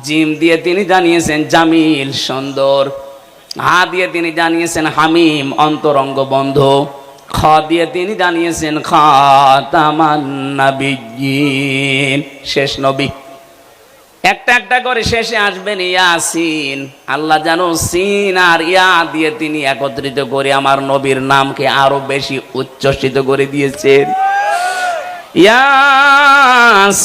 জিম দিয়ে তিনি জানিয়েছেন জামিল সুন্দর, হা দিয়ে তিনি জানিয়েছেন হামিম অন্তরঙ্গ বন্ধু, খ দিয়ে তিনি জানিয়েছেন খাতামান নাবিয়্যিন শেষ নবী। একটা একটা করে শেষে আসবেন ইয়াসিন। আল্লাহ জানো সিন আর ইয়া দিয়ে তিনি একত্রিত করে আমার নবীর নামকে আরো বেশি উচ্চসিত করে দিয়েছেন। ইয়াসিন।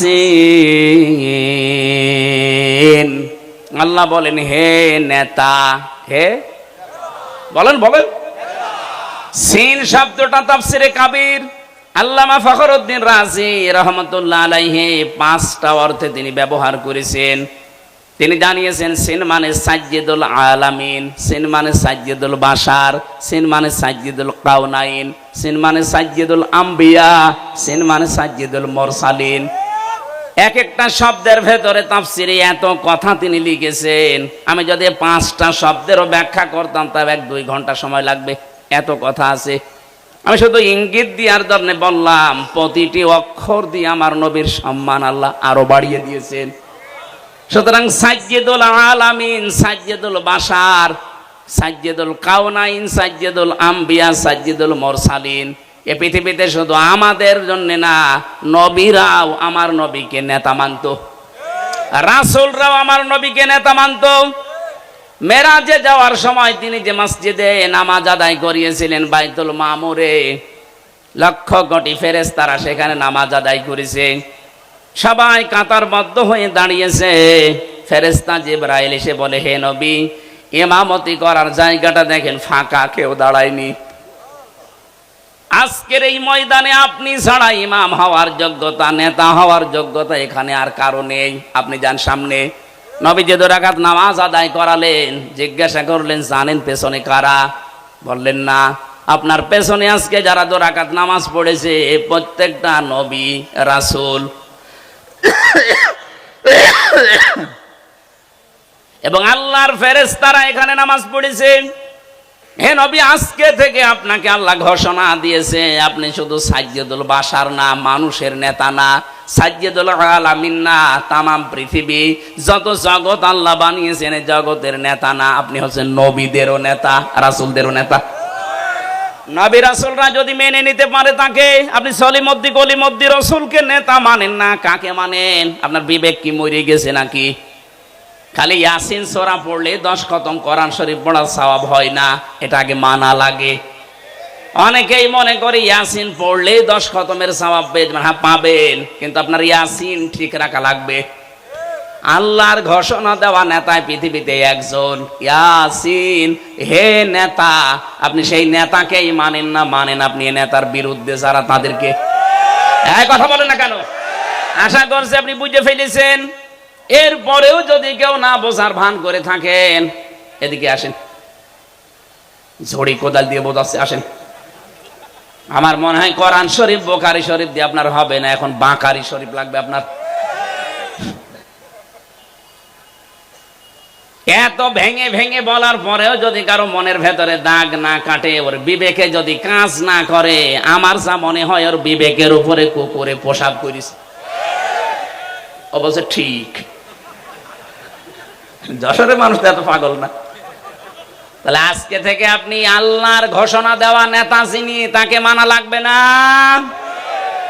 আল্লাহ বলেন হে নেতা, হে বলেন বলেন। সিন শব্দটা তাফসিরে কাবির আল্লামা ফখরুদ্দিন রাজি রহমতুল্লাহ আলাইহি 5টা অর্থে তিনি ব্যবহার করেছেন। তিনি জানিয়েছেন সিন মানে সাজ্জিদুল আলামিন, সিন মানে সাজ্জিদুল বাশার, সিন মানে সাজ্জিদুল কাউনাইন, সিন মানে সাজ্জিদুল আম্বিয়া, সিন মানে সাজ্জিদুল মুরসালিন। এক একটা শব্দের ভেতরে তাফসিরে এত কথা তিনি লিখেছেন, আমি যদি 5টা শব্দেরও ব্যাখ্যা করতাম তবে 1-2 ঘন্টা সময় লাগবে, এত কথা আছে। আমি শুধু ইঙ্গিত দিয়ার জন্য বললাম, প্রতিটি অক্ষর দিয়ে আমার নবীর সম্মান আল্লাহ আরো বাড়িয়ে দিয়েছেন। সুতরাং সাজ্জিদুল আলামিন, সাজ্জিদুল বাশার, সাজ্জিদুল কাউনাইন, সাজ্জিদুল আম্বিয়া, সাজ্জিদুল মুরসালিন। এ পৃথিবীতে শুধু আমাদের জন্য না, নবীরাও আমার নবীকে নেতা মানত, রাসূলরাও আমার নবীকে নেতা মানত। মেরাজে যাওয়ার সময় তিনি যে মসজিদে নামাজ আদায় করিয়েছিলেন বাইতুল মামুরে, লক্ষ কোটি ফেরেশতারা সেখানে নামাজ আদায় করেছে। সবাই কাতারবদ্ধ হয়ে দাঁড়িয়েছে। ফেরেশতা জিবরাইল এসে বলে, হে নবী, ইমামতি করার জায়গাটা দেখেন ফাঁকা, কেউ দাঁড়ায়নি। আজকের এই ময়দানে আপনি ছাড়া ইমাম হওয়ার যোগ্যতা, নেতা হওয়ার যোগ্যতা এখানে আর কারো নেই। আপনি যান সামনে। নবী যে 2 রাকাত নামাজ আদায় করালেন, জিজ্ঞাসা করলেন জানেন পেছনে কারা? বললেন না। আপনার পেছনে আজকে যারা 2 রাকাত নামাজ পড়েছে প্রত্যেকটা নবী রাসূল এবং আল্লাহর ফেরেশতারা এখানে নামাজ পড়েছে। হে নবী, আজকে থেকে আপনাকে আল্লাহ ঘোষণা দিয়েছে আপনি শুধু সাজ্জিদুল বাশার না, মানুষের নেতা না, সাজ্জিদুল আলামিন না, তামাম পৃথিবী যত জগৎ আল্লাহ বানিয়েছেন জগতের নেতা না, আপনি হচ্ছেন নবীদেরও নেতা, রাসূলদেরও নেতা। নবী রাসূলরা যদি মেনে নিতে পারে তাকে, আপনি সলিমদ্দি গলিমদ্দি রসুলকে নেতা মানেন না, কাকে মানেন? আপনার বিবেক কি মরে গেছে নাকি? খালি ইয়াসিন সূরা পড়লে 10 খতম কোরআন শরীফ পড়ার সওয়াব হয় না, এটা আগে মানা লাগে। অনেকেই মনে করে ইয়াসিন পড়লে 10 খতমের সওয়াব পাবেন, কিন্তু আপনার ইয়াসিন ঠিক রাখা লাগবে। আল্লাহর ঘোষণা দেওয়া নেতায় পৃথিবীতে একজন, ইয়াসিন। হে নেতা, আপনি সেই নেতাকেই মানেন না, মানেন আপনি নেতার বিরুদ্ধে যারা, তাদেরকে। এই কথা বলেন না কেন? আশা করছি আপনি বুঝে ফেলেছেন। এরপরেও যদি কেউ না বোঝার ভান করে থাকেন, এদিকে আসেন, ঝড়ি কোদাল দিয়ে বোঝাচ্ছে, আসেন। আমার মনে হয় কোরআন শরীফ বুখারী শরীফ দিয়ে আপনার হবে না, এখন বাকারি শরীফ লাগবে আপনার। এত ভেঙে ভেঙে বলার পরেও যদি কারো মনের ভেতরে দাগ না কাটে, ওর বিবেকে যদি কাজ না করে, আমার যা মনে হয় ওর বিবেকের উপরে কুকুরে পোশাক করিস। অবশ্য ঠিক, যশোরের মানুষ তো এত পাগল না। তাহলে আজকে থেকে আপনি আল্লাহর ঘোষণা দেওয়া নেতা যিনি, তাকে মানা লাগবে না।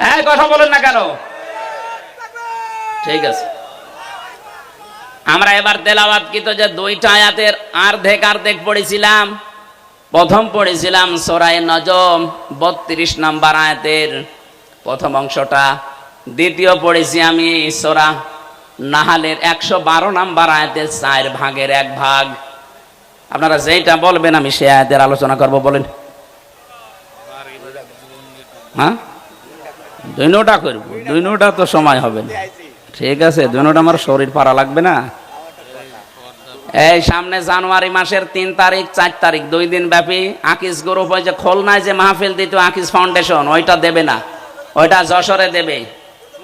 হ্যাঁ, কথা বলেন না কেন? ঠিক আছে, আমরা এবার তেলাওয়াতকৃত যে 2টা আয়াতের অর্ধেক পড়েছিলাম। প্রথম পড়েছিলাম সূরা নজম 32 নম্বর আয়াতের প্রথম অংশটা। দ্বিতীয় পড়েছি আমি সূরা নাহালের 112 নম্বর আয়াতের 4 ভাগের 1 ভাগ। আপনারা যেটা বলবেন আমি সেই আয়াতের আলোচনা করব। বলেন। হ্যাঁ, 2টা করব, 2টা তো সময় হবে না। ঠিক আছে, 2টা আমার শরীর পারা লাগবে না। এই সামনে জানুয়ারি মাসের 3 তারিখ 4 তারিখ 2 দিন ব্যাপী আকিস গ্রুপ, ওই যে খুলনায় যে মাহফিল দিত আকিস ফাউন্ডেশন, ওইটা দেবে না, ওইটা যশোরে দেবে।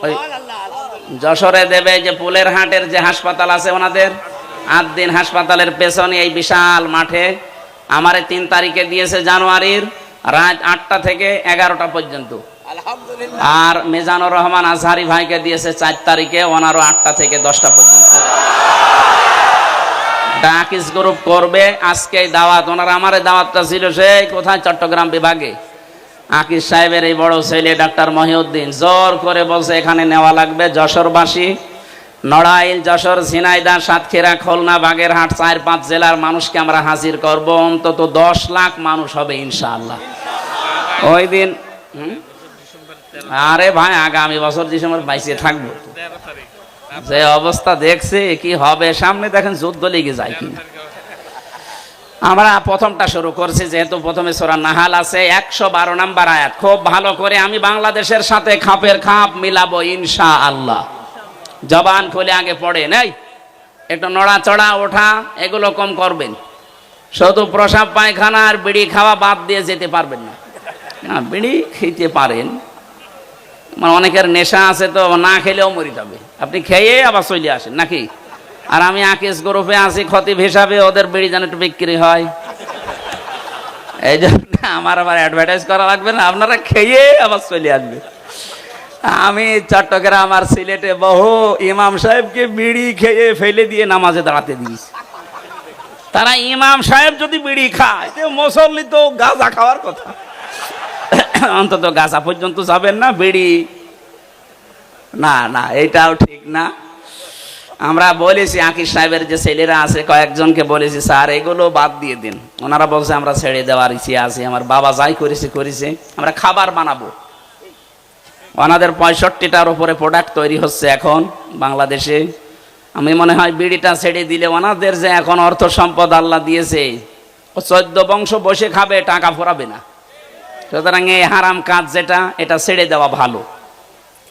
ওই যশোরে দেবে যে পুলের হাটের যে হাসপাতাল আছে ওনাদের, 8 দিন হাসপাতালের পেছনে এই বিশাল মাঠে। আমারে 3 তারিখে দিয়েছে জানুয়ারির, রাত 8টা থেকে 11টা পর্যন্ত। আর মিজানুর রহমান আজহারি ভাইকে দিয়েছে 4 তারিখে, ওনারও 8টা থেকে 10টা পর্যন্ত। আকিস গ্রুপ করবে আজকে দাওয়াত। ওনার আমারে দাওয়াতটা ছিল সেই কোথায়, চট্টগ্রাম বিভাগে। আকিস সাহেবের এই বড় ছেলে ডাক্তার মহিউদ্দিন জোর করে বলছে এখানে নেওয়া লাগবে। যশোরবাসী, নড়াইল, যশোর, ঝিনাইদহ, সাতক্ষীরা, খুলনা, বাগেরহাট 4-5 জেলার মানুষকে আমরা হাজির করব। অন্তত 10 লাখ মানুষ হবে ইনশাআল্লাহ ওই দিন। আরে ভাই, আগামী বছর ডিসেম্বর 22-এ থাকবো। যে অবস্থা দেখছি কি হবে সামনে, দেখেন যুদ্ধ লেগে যায় কিনা। আমরা প্রথমটা শুরু করছি, যেহেতু প্রথমে সূরা নাহাল আছে 112 নম্বর আয়াত। খুব ভালো করে আমি বাংলাদেশের সাথে খাপের খাপ মিলাবো ইনশাআল্লাহ। জবান খুলে আগে পড়ে নেই, একটু নড়াচড়া ওঠা এগুলো কম করবেন। শুধু প্রসাব পায়খানা আর বিড়ি খাওয়া বাদ দিয়ে যেতে পারবেন না। বিড়ি খেতে পারেন, মানে অনেকের নেশা আছে তো, না খেলেও মরে যাবে। আপনি খেয়ে আবার চলে আসেন নাকি? আর আমি আকিস গ্রুপে আছি খতিব হিসাবে, ওদের বিড়ি যেন একটু বিক্রি হয়, এই জন্য আমার আবার অ্যাডভার্টাইজ করা লাগবে না, আপনারা খেয়ে আবার চলে আসবে। আমি চট্টগ্রাম আর সিলেটে বহু ইমাম সাহেবকে বিড়ি খেয়ে ফেলে দিয়ে নামাজে দাঁড়াতে দিয়েছি। তারা ইমাম সাহেব যদি বিড়ি খায়, মুসল্লি তো গাঁজা খাওয়ার কথা, অন্তত গাঁজা পর্যন্ত যাবেন না, বিড়ি না। না, এইটাও ঠিক না। আমরা বলেছি আকিস সাহেবের যে ছেলেরা আছে কয়েকজনকে বলেছি, স্যার এগুলো বাদ দিয়ে দিন। ওনারা বলছে আমরা ছেড়ে দেওয়ার ইচ্ছে আছে, আমার বাবা যাই করেছে, আমরা খাবার বানাবো। ওনাদের 65টার উপরে প্রোডাক্ট তৈরি হচ্ছে এখন বাংলাদেশে। আমি মনে হয় বিড়িটা ছেড়ে দিলে ওনাদের যে এখন অর্থ সম্পদ আল্লাহ দিয়েছে, ও 14 বংশ বসে খাবে, টাকা ফোরাবে না। সুতরাং এই হারাম কাজ যেটা, এটা ছেড়ে দেওয়া ভালো।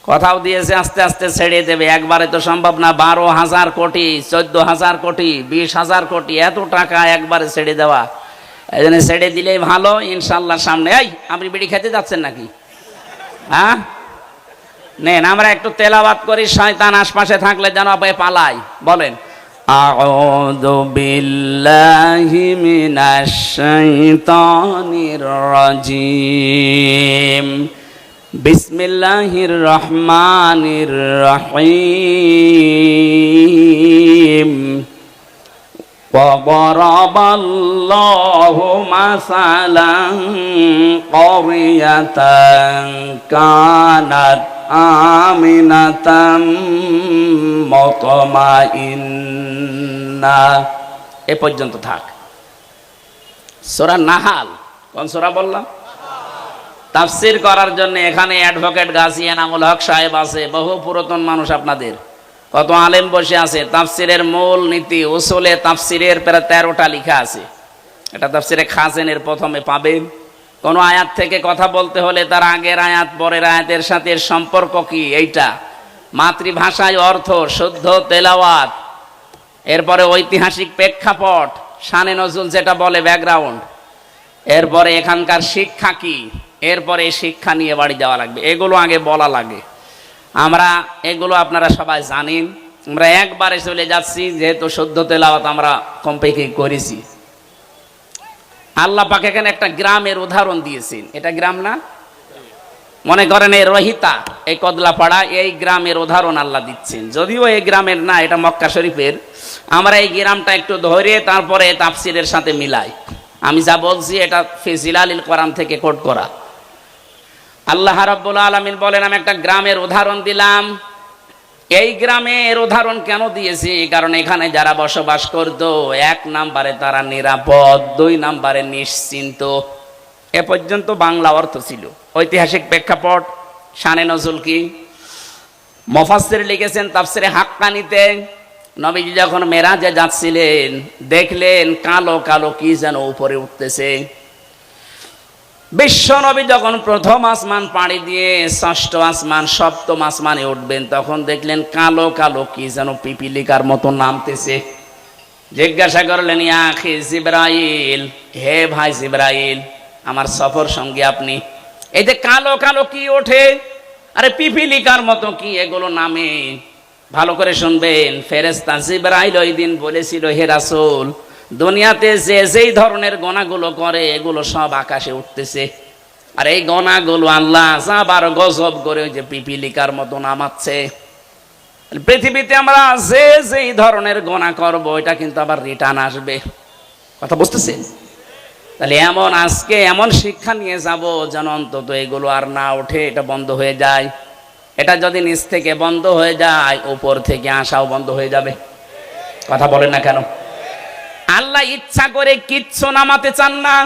কথাও দিয়েছে আস্তে আস্তে ছেড়ে দেবে, একবারে তো সম্ভব না। 12,000 কোটি, 14,000 কোটি, 20,000 কোটি, এত টাকা একবারে ছেড়ে দেওয়া, এই জন্য ছেড়ে দিলেই ভালো ইনশাল্লাহ। সামনে এই আপনি বিড়ি খেতে যাচ্ছেন নাকি? হ্যাঁ, নেন আমরা একটু তেলাওয়াত করি, শয়তান আশপাশে থাকলে যেন পালাই। বলেন, আউযু বিল্লাহি মিনাশ শাইতানির রাজিম, বিসমিল্লাহির রহমানির রহিম, وضرب الله مثلا قرية كانت آمنة مطمئنة এ পর্যন্ত থাক। সূরা নাহাল, কোন সূরা বললাম? তাফসীর করার জন্য এখানে অ্যাডভোকেট গাজী এনামুল হক সাহেব আছে, বহু পুরাতন মানুষ, আপনাদের কত আলেম বসে আছে। তাফসীরের মূল নীতি উসুলে তাফসীরের প্রায় 13টা লেখা আছে। এটা তাফসীরে খাজেনের প্রথমে পাবেন। কোন আয়াত থেকে কথা বলতে হলে তার আগের আয়াত পরের আয়াতের সাথে সম্পর্ক কি, এইটা মাতৃভাষায় অর্থ, শুদ্ধ তেলাওয়াত, এরপরে ঐতিহাসিক প্রেক্ষাপট, শানে নজুল যেটা বলে ব্যাকগ্রাউন্ড, এরপরে এখানকার শিক্ষা কি, এরপরে শিক্ষা নিয়ে বাড়ি যাওয়া লাগবে। এগুলো আগে বলা লাগে। আমরা এগুলো আপনারা সবাই জানেন। আমরা একবারে চলে যাচ্ছি, যেহেতু শুদ্ধ তেলাওয়াত আমরা কমপেক্ষে করেছি। আল্লাহ পাক এখানে একটা গ্রামের উদাহরণ দিয়েছেন। এটা গ্রাম না, মনে করেন এই রহিতা, এই কদলাপাড়া, এই গ্রামের উদাহরণ আল্লাহ দিচ্ছেন। যদিও এই গ্রামের না, এটা মক্কা শরীফের। আমরা এই গ্রামটা একটু ধরে তারপরে তাফসীরের সাথে মিলাই। আমি যা বলছি এটা ফি জিলালিল কোরআন থেকে কোট করা। আল্লাহ রাব্বুল আলামিন বলেন, আমি একটা গ্রামের উদাহরণ দিলাম। এই গ্রামের উদাহরণ কেন দিয়েছি? কারণ এখানে যারা বসবাস করত, 1 নম্বরে তারা নিরাপদ, 2 নম্বরে নিশ্চিন্ত। এ পর্যন্ত বাংলা অর্থ ছিল। ঐতিহাসিক প্রেক্ষাপট, শানে নজুল কি, মুফাসসির লিখেছেন তাফসীরে হাক্কানিতে, নবীজি যখন মেরাজে যাচ্ছিলেন দেখলেন কালো কালো কি যেন উপরে উঠতেছে। বিশ্ব নবী যখন প্রথম আসমান পাড়ি দিয়ে 6ষ্ঠ আসমান 7ম আসমানে উঠবেন, তখন দেখলেন কালো কালো কি যেন পিপিলিকার মতো নামতেছে। জিজ্ঞাসা করলেন, ইয়া আখি জিবরাইল, হে ভাই জিবরাইল, আমার সফর সঙ্গী আপনি, এই যে কালো কালো কি ওঠে, আরে পিপিলিকার মতো কি এগুলো নামে? ভালো করে শুনবেন, ফেরেশতা জিবরাইল ওই দিন বলেছিল, হে রাসূল, দুনিয়াতে যে যেই ধরনের গোনাগুলো করে এগুলো সব আকাশে উঠতেছে, আর এই গোনাগুলো আল্লাহ আবার গজব করে ওই যে পিপিলিকার মতো নামাচ্ছে। পৃথিবীতে আমরা যে যেই ধরনের গোনা করব এটা কিন্তু আবার রিটার্ন আসবে। কথা বুঝতেছেন? তাহলে এমন আজকে এমন শিক্ষা নিয়ে যাব যেন অন্তত এগুলো আর না ওঠে, এটা বন্ধ হয়ে যায়। এটা যদি নিচ থেকে বন্ধ হয়ে যায়, উপর থেকে আসাও বন্ধ হয়ে যাবে। কথা বলেন না কেন? আল্লাহ ইচ্ছা করে কিচ্ছু নামাতে চান না।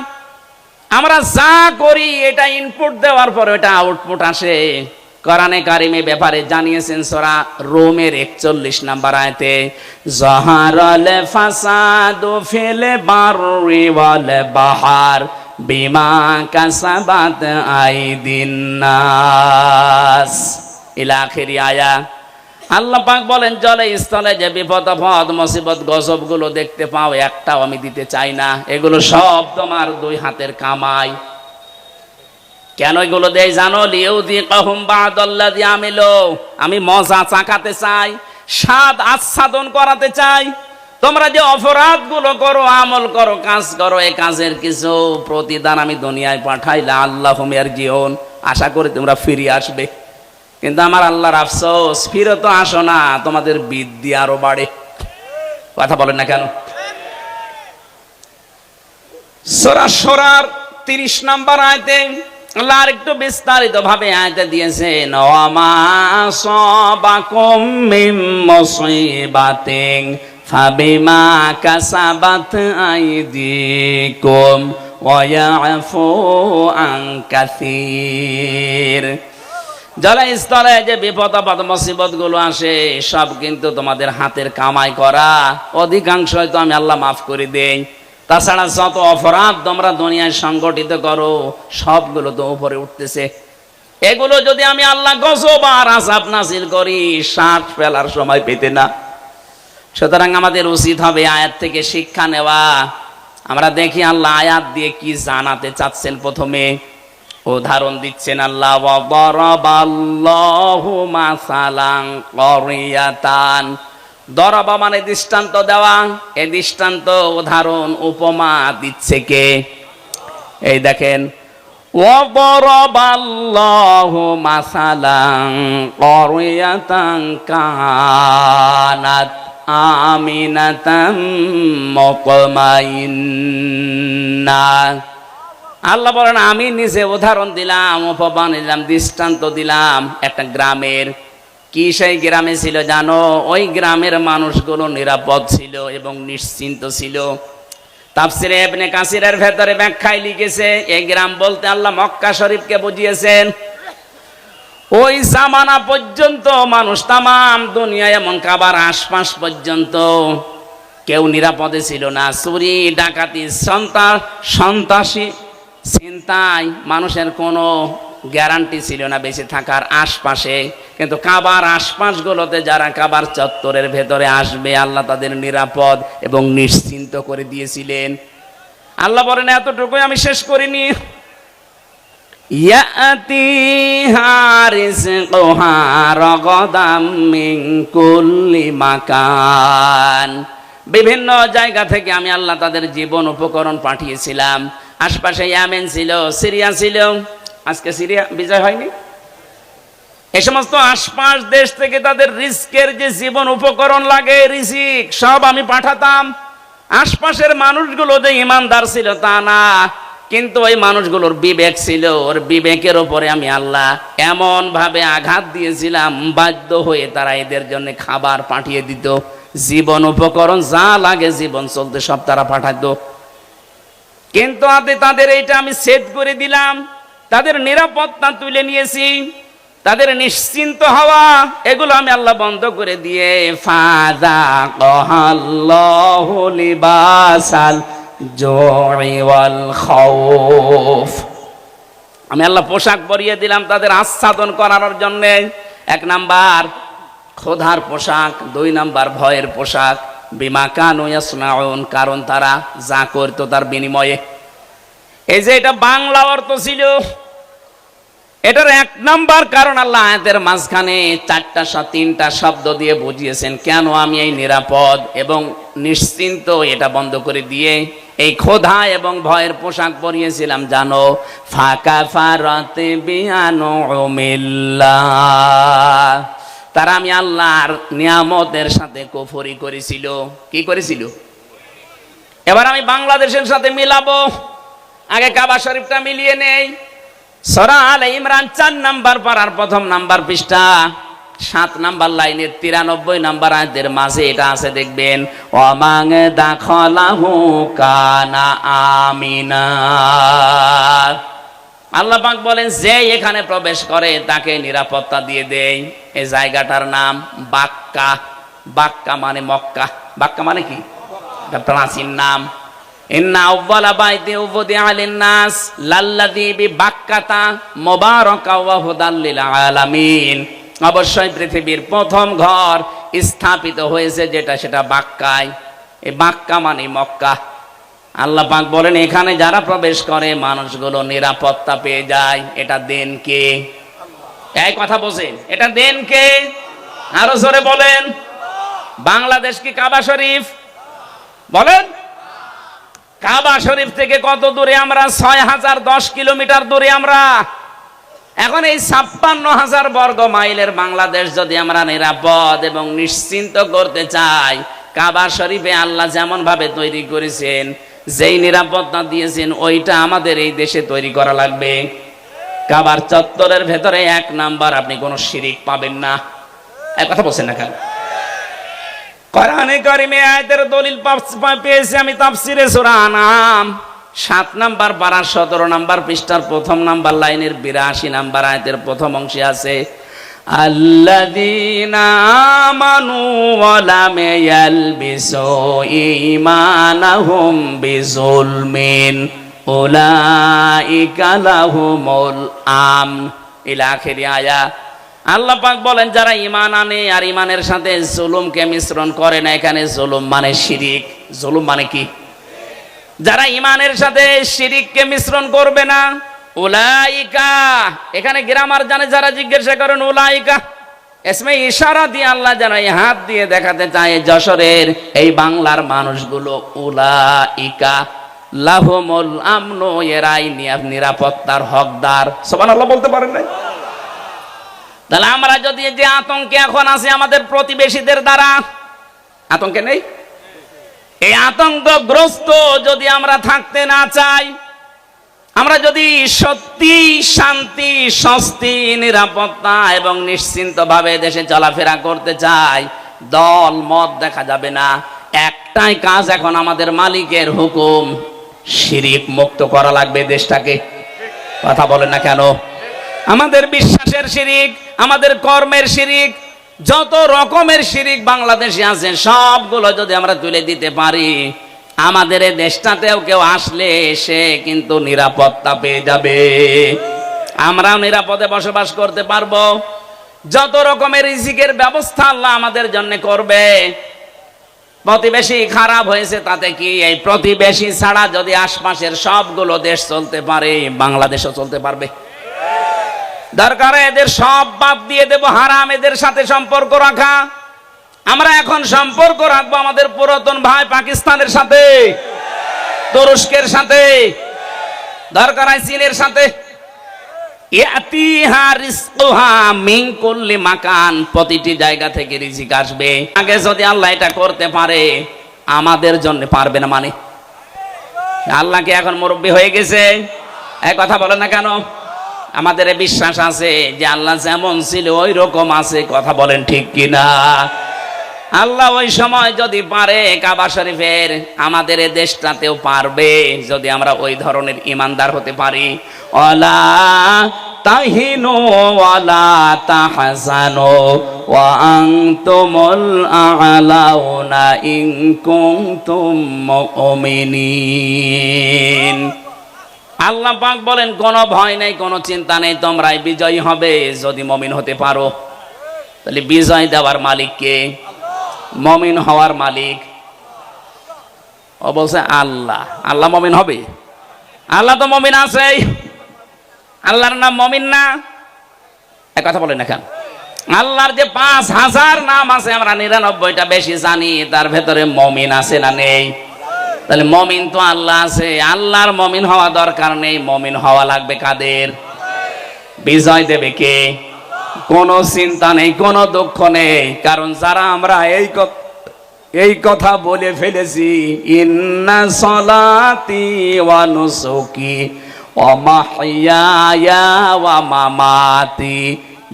আমরা যা করি এটা ইনপুট দেওয়ার পর এটা আউটপুট আসে। কোরআনে কারিমে ব্যাপারে জানিয়েছেন সূরা রুমের 41 নম্বর আয়াতে, যাহারাল ফাসাদু ফিল বাররি ওয়াল বাহার বিমা কাসাবাত আইদিন নাস ইলা আখিরি আয়া। আল্লাহ পাক বলেন, জলে স্থলে যে বিপদ আপদ মুসিবত গজব গুলো দেখতে পাও, একটাও আমি দিতে চাই না। এগুলো সব তোমার 2 হাতের কামাই। কেন এগুলো দেয় জানো? লিউযিকাহুম বা'দাল্লাযী আমিলু, আমি মজা চাকাতে চাই, স্বাদ আস্বাদন করাতে চাই। তোমরা যে অপরাধ গুলো করো, আমল করো, কাজ করো, এই কাজের কিছু প্রতিদান আমি দুনিয়ায় পাঠাইলা আল্লাহুম ইয়ারজিউন, আশা করি তোমরা ফিরে আসবে। কিন্তু আমার আল্লাহর আফসোস, ফিরে তো আসো না, তোমাদের বৃদ্ধি আরো বাড়ে। কথা বলেন না কেন? সূরা শুরার 30 নম্বর আয়াতে আল্লাহ আরেকটু বিস্তারিত ভাবে আয়াতে দিয়েছেন, ওয়ামা সাবাকুম মিন মুসিবাতিন ফাবিমা কাসাবাত আইদিকুম ওয়া ইয়াফু আন কাসীর। জলস্থলে যে বিপদ আপদ মুসিবত গুলো আসে সব কিন্তু তোমাদের হাতের কামাই করা, অধিকাংশই তো আমি আল্লাহ মাফ করে দেই। তাছাড়া যত অপরাধ তোমরা দুনিয়ায় সংগঠিত করো সবগুলো তো উপরে উঠতেছে। এগুলো যদি আমি আল্লাহ গজব আর আযাব নাযিল করি, শ্বাস ফেলার সময় পেতে না। সুতরাং আমাদের উচিত হবে আয়াত থেকে শিক্ষা নেওয়া। আমরা দেখি আল্লাহ আয়াত দিয়ে কি জানাতে চাচ্ছেন। প্রথমে উদাহরণ দিচ্ছেন আল্লাহ, ওয়া দারাবাল্লাহু মাসালান ক্বরিয়াতান। দরাবা মানে দৃষ্টান্ত দেওয়া, এই দৃষ্টান্ত উদাহরণ উপমা দিচ্ছে কে? এই দেখেন, ওয়া দারাবাল্লাহু মাসালান ক্বরিয়াতান কানাত আমিনাতাম মুতমাইন্না। আল্লাহ বলেন আমি নিজে উদাহরণ দিলাম, উপমান দিলাম, দৃষ্টান্ত দিলাম একটা গ্রামের। কি সেই গ্রামে ছিল জানো? ওই গ্রামের মানুষগুলো নিরাপদ ছিল এবং নিশ্চিন্ত ছিল। তাফসিরে ইবনে কাসিরের ভেতরে ব্যাখ্যায় লিখেছে, এই গ্রাম বলতে আল্লাহ মক্কা শরীফকে বুঝিয়েছেন। ওই জামানা পর্যন্ত মানুষ তামাম দুনিয়া এমন কাবার আশপাশ পর্যন্ত কেউ নিরাপদে ছিল না। চুরি ডাকাতি সন্ত্রাসী চিন্তায় মানুষের কোনো গ্যারান্টি ছিল না বেঁচে থাকার আশপাশে। কিন্তু কাবার আশপাশগুলোতে যারা কাবার চত্বরের ভেতরে আসবে আল্লাহ তাদের নিরাপদ এবং নিশ্চিন্ত করে দিয়েছিলেন। আল্লাহ বলেন এতটুকুই আমি শেষ করিনি। ইয়াতিহা রিজকুহা রাগাদাম মিন কুল্লি মাকান। বিভিন্ন জায়গা থেকে আমি আল্লাহ তাদের জীবন উপকরণ পাঠিয়েছিলাম। আশপাশে ইয়ামেন ছিল, সিরিয়া ছিল। আজকে সিরিয়া বিজয় হয়নি। এই সমস্ত আশপাশ দেশ থেকে তাদের রিস্কের যে জীবন উপকরণ লাগে, রিজিক সব আমি পাঠাতাম। আশপাশের মানুষগুলো যে ইমানদার ছিল তা না, কিন্তু ওই মানুষগুলোর বিবেক ছিল, ওর বিবেকের উপরে আমি আল্লাহ এমন ভাবে আঘাত দিয়েছিলাম, বাধ্য হয়ে তারা এদের জন্য খাবার পাঠিয়ে দিত, জীবন উপকরণ যা লাগে জীবন চলতে সব তারা পাঠাতো। কিন্তু তাদের এইটা আমি সেট করে দিলাম, তাদের নিরাপত্তা তুলে নিয়েছি, তাদের নিশ্চিন্ত হওয়া এগুলো আমি আল্লাহ বন্ধ করে দিয়ে ফাযাকাল্লাহু লিবাসাল জুই ওয়াল খাউফ, আমি আল্লাহ পোশাক পরিয়ে দিলাম তাদের আচ্ছাদন করানোর জন্য। 1 নাম্বার ক্ষুধার পোশাক, 2 নাম্বার ভয়ের পোশাক। বিমা কানু ইয়াসনাউন, কারণ তারা যা করতো তার বিনিময়ে। এই যে এটা বাংলা অর্থ ছিল, এটার 1 নাম্বার কারণ আল্লাহ আয়াতের মাঝখানে 3টা শব্দ দিয়ে বুঝিয়েছেন কেন আমি এই নিরাপদ এবং নিশ্চিন্ত এটা বন্ধ করে দিয়ে এই ক্ষুধা এবং ভয়ের পোশাক পরিয়েছিলাম জানো। ফাকাফারাতি বিআনউমিল্লাহ, তারা আমি আল্লাহর নিয়ামতের সাথে কুফরি করেছিল। কি করেছিল? এবার আমি বাংলাদেশের সাথে মিলাবো। আগে কাবা শরীফটা মিলিয়ে নেই। সূরা আলে ইমরান 4 নাম্বার পারার 1ম নাম্বার পৃষ্ঠা 7 নাম্বার লাইনের 93 নাম্বার আয়াতের মাঝে এটা আছে, দেখবেন ওয়ামান দাখালাহু কানা আমিনা। আল্লাহ পাক বলেন যে এখানে প্রবেশ করে তাকে নিরাপত্তা দিয়ে দেয়। এই জায়গাটার নাম বাক্কা। বাক্কা মানে মক্কা। বাক্কা মানে কি? এটা প্রাচীন নাম। ইন্না আউওয়ালা বাইতি উযিআ লিন-নাস লাল্লাযী বিবাক্কাতা মুবারাকা ওয়া হুদাল লিল আলামিন, অবশ্যই পৃথিবীর প্রথম ঘর স্থাপিত হয়েছে যেটা সেটা বাক্কায়। এই বাক্কা মানে মক্কা। আল্লাহ পাক বলেন এখানে যারা প্রবেশ করে মানুষগুলো নিরাপত্তা পেয়ে যায়। এটা দেন কে? এই কথা বলেন, এটা দেন কে? আরো জোরে বলেন। বাংলাদেশ কি কাবা শরীফ? বলেন। কাবা শরীফ থেকে কত দূরে আমরা? 6010 কিলোমিটার দূরে আমরা। এখন এই 56,000 বর্গ মাইলের বাংলাদেশ যদি আমরা নিরাপদ এবং নিশ্চিন্ত করতে চাই, কাবা শরীফে আল্লাহ যেমন ভাবে তৈরি করেছেন, যেই নিরাপত্তা দিয়েছেন, ওইটা আমাদের এই দেশে তৈরি করা লাগবে। কাবার চত্বরের ভেতরে 1 নাম্বার আপনি কোনো শিরিক পাবেন না। এক কথা বলছেন না কেন? কোরআনে কারিমে আয়াতের দলিল পেয়েছি আমি তাফসিরে সূরা আনআম 7 নাম্বার পারা 17 নাম্বার পৃষ্ঠার 1ম নাম্বার লাইনের 82 নাম্বার আয়াতের 1ম অংশে আছে আল্লাযীনা আমানু ওয়া লাম ইয়ালবিসু ঈমানাহুম বিযুলমিন উলাইকা লাহুমুল আমন ইলা আখির আয়া। আল্লাহ পাক বলেন যারা ঈমান আনে আর ঈমানের সাথে জুলুমকে মিশ্রণ করে না, এখানে জুলুম মানে শিরিক। জুলুম মানে কি? যারা ঈমানের সাথে শিরিককে মিশ্রণ করবে না, উলাইকা, এখানে গ্রামার জানে যারা জিজ্ঞাসা করেন উলাইকা এসমে ইশারা দিয়ে আল্লাহ যেন এই হাত দিয়ে দেখাতে চায় যশোরের এই বাংলার মানুষগুলো উলাইকা লাহুমুল আমনু, এরাই নিরাপত্তার হকদার। সুবহানাল্লাহ বলতে পারেন না? তাহলে আমরা যদি যে আতঙ্কে এখন আছি আমাদের প্রতিবেশীদের দ্বারা, আতঙ্কে নেই? এই আতঙ্কগ্রস্ত যদি আমরা থাকতে না চাই, আমরা যদি সত্যি শান্তি, স্বস্তি, নিরাপত্তা এবং নিশ্চিন্তভাবে দেশে চলাফেরা করতে চাই, দল মত দেখা যাবে না। একটাই কাজ এখন আমাদের মালিকের হুকুম, শিরিক মুক্ত করা লাগবে দেশটাকে। কথা বলেন না কেন? আমাদের বিশ্বাসের শিরিক, আমাদের কর্মের শিরিক, যত রকমের শিরিক বাংলাদেশে আছে সবগুলো যদি আমরা তুলে দিতে পারি, আমাদের এই দেশটাতেও কেউ আসলে সে কিন্তু নিরাপত্তা পেয়ে যাবে, আমরাও নিরাপদে বসবাস করতে পারবো। যত রকমের রিজিকের ব্যবস্থা আল্লাহ আমাদের জন্য করবে। প্রতিবেশী খারাপ হয়েছে তাতে কি, এই প্রতিবেশী ছাড়া যদি আশপাশের সবগুলো দেশ চলতে পারে, বাংলাদেশও চলতে পারবে। দরকার এদের সব বাদ দিয়ে দেব, হারাম এদের সাথে সম্পর্ক রাখা। আমরা এখন সম্পর্ক রাখবো আমাদের পুরাতন ভাই পাকিস্তানের সাথে, তুরস্কের সাথে, দরকার হয় চীনের সাথে। ইয়াতিহা রিজকুহা মিন কুল্লি মাকান, প্রতিটি জায়গা থেকে রিজিক আসবে। আগে যদি আল্লাহ এটা করতে পারে, আমাদের জন্য পারবে না মানে? আল্লাহ কি এখন মুরব্বী হয়ে গেছে? এই কথা বলে না কেন? আমাদের বিশ্বাস আছে যে আল্লাহ যেমন ছিল ওই রকম আছে। কথা বলেন ঠিক কিনা? আল্লাহ ওই সময় যদি পারে কাবা শরীফের, আমাদের এই দেশটাতেও পারবে যদি আমরা ওই ধরনের ইমানদার হতে পারি। ওয়ালা তাহিনু ওয়ালা তাহজানু ওয়া আনতুমুল আ'লাউনা ইন কুনতুম মুমিনিন। আল্লাহ পাক বলেন কোনো ভয় নেই, কোনো চিন্তা নেই, তোমরাই বিজয়ী হবে যদি মুমিন হতে পারো। তাহলে বিজয় দেওয়ার মালিক কে? মুমিন হওয়ার মালিক ও বলছে আল্লাহ। আল্লাহ মুমিন হবে? আল্লাহ তো মুমিন আছে, আল্লাহর নাম মুমিন না? এক কথা বলেন না কেন? আল্লাহর যে 5000 নাম আছে আমরা 99টা বেশি জানি, তার ভেতরে মুমিন আছে না নেই? তাহলে মুমিন তো আল্লাহ আছে, আল্লাহর মুমিন হওয়া দরকার নেই, মুমিন হওয়া লাগবে কাদের? বিজয় দেবে কে? কোনো চিন্তা নেই, কোনো দুঃখ নেই, কারণ যারা আমরা এই কথা বলে ফেলেছি, ইন্না সলাতি ওয়া নুসুকি ওয়া মাহইয়ায়া ওয়া মামাতি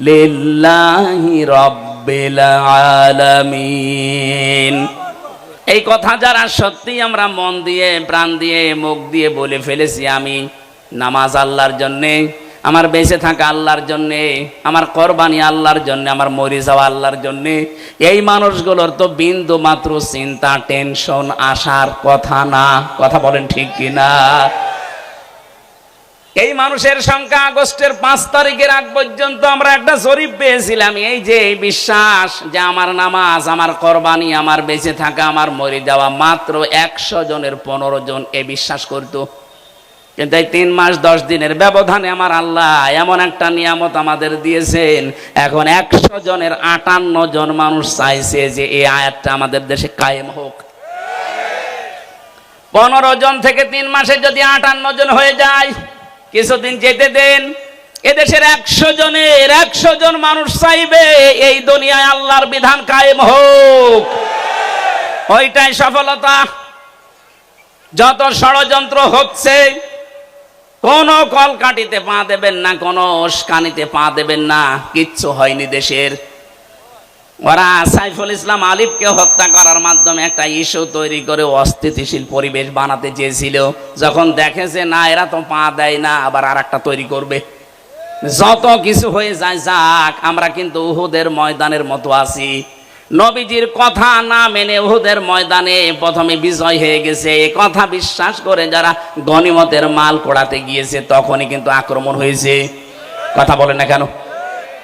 লিল্লাহি রাব্বিল আলামিন। এই কথা যারা সত্যি আমরা মন দিয়ে, প্রাণ দিয়ে, মুখ দিয়ে বলে ফেলেছি, আমি নামাজ আল্লাহর জন্যে, আমার বেঁচে থাকা আল্লাহর জন্যে, আমার কোরবানি আল্লাহর জন্যে, আমার মরে যাওয়া আল্লাহর জন্যে, এই মানুষগুলোর তো বিন্দু মাত্র চিন্তা, টেনশন আসার কথা না। কথা বলেন ঠিক কিনা? এই মানুষের সংখ্যা আগস্টের 5 তারিখের আগ পর্যন্ত আমরা একটা জরিপ পেয়েছিলাম। এই যে এই বিশ্বাস যে আমার নামাজ, আমার কোরবানি, আমার বেঁচে থাকা, আমার মরে যাওয়া, মাত্র 100 জনের 15 জন এই বিশ্বাস করতো। কিন্তু এই 3 মাস 10 দিনের ব্যবধানে আমার আল্লাহ এমন একটা নিয়ামত আমাদের দিয়েছেন, এখন 100 জনের 58 জন মানুষ চাইছে যে এই আয়াতটা আমাদের দেশে কায়েম হোক। 15 জন থেকে 3 মাসে যদি 58 জন হয়ে যায়, কিছুদিন যেতে দেন, এদেশের 100 জনের 100 জন মানুষ চাইবে এই দুনিয়ায় আল্লাহর বিধান কায়েম হোক। ওইটাই সফলতা। যত ষড়যন্ত্র হচ্ছে, কোনো কলকাঠিতে পা দেবেন না, কোনো উস্কানিতে পা দেবেন না, কিচ্ছু হয়নি দেশের। ওরা সাইফুল ইসলাম আলিফকে হত্যা করার মাধ্যমে একটা ইস্যু তৈরি করে অস্থিতিশীল পরিবেশ বানাতে চেয়েছিল। যখন দেখেছে না এরা তো পা দেয় না, আবার আর একটা তৈরি করবে। যত কিছু হয়ে যায় যাক, আমরা কিন্তু উহুদের ময়দানের মতো আছি। নবীজির কথা না মেনে উহুদের ময়দানে প্রথমে বিজয় হয়ে গেছে, এ কথা বিশ্বাস করে যারা গনিমতের মাল কোড়াতে গিয়েছে তখনই কিন্তু আক্রমণ হয়েছে। কথা বলে না কেন?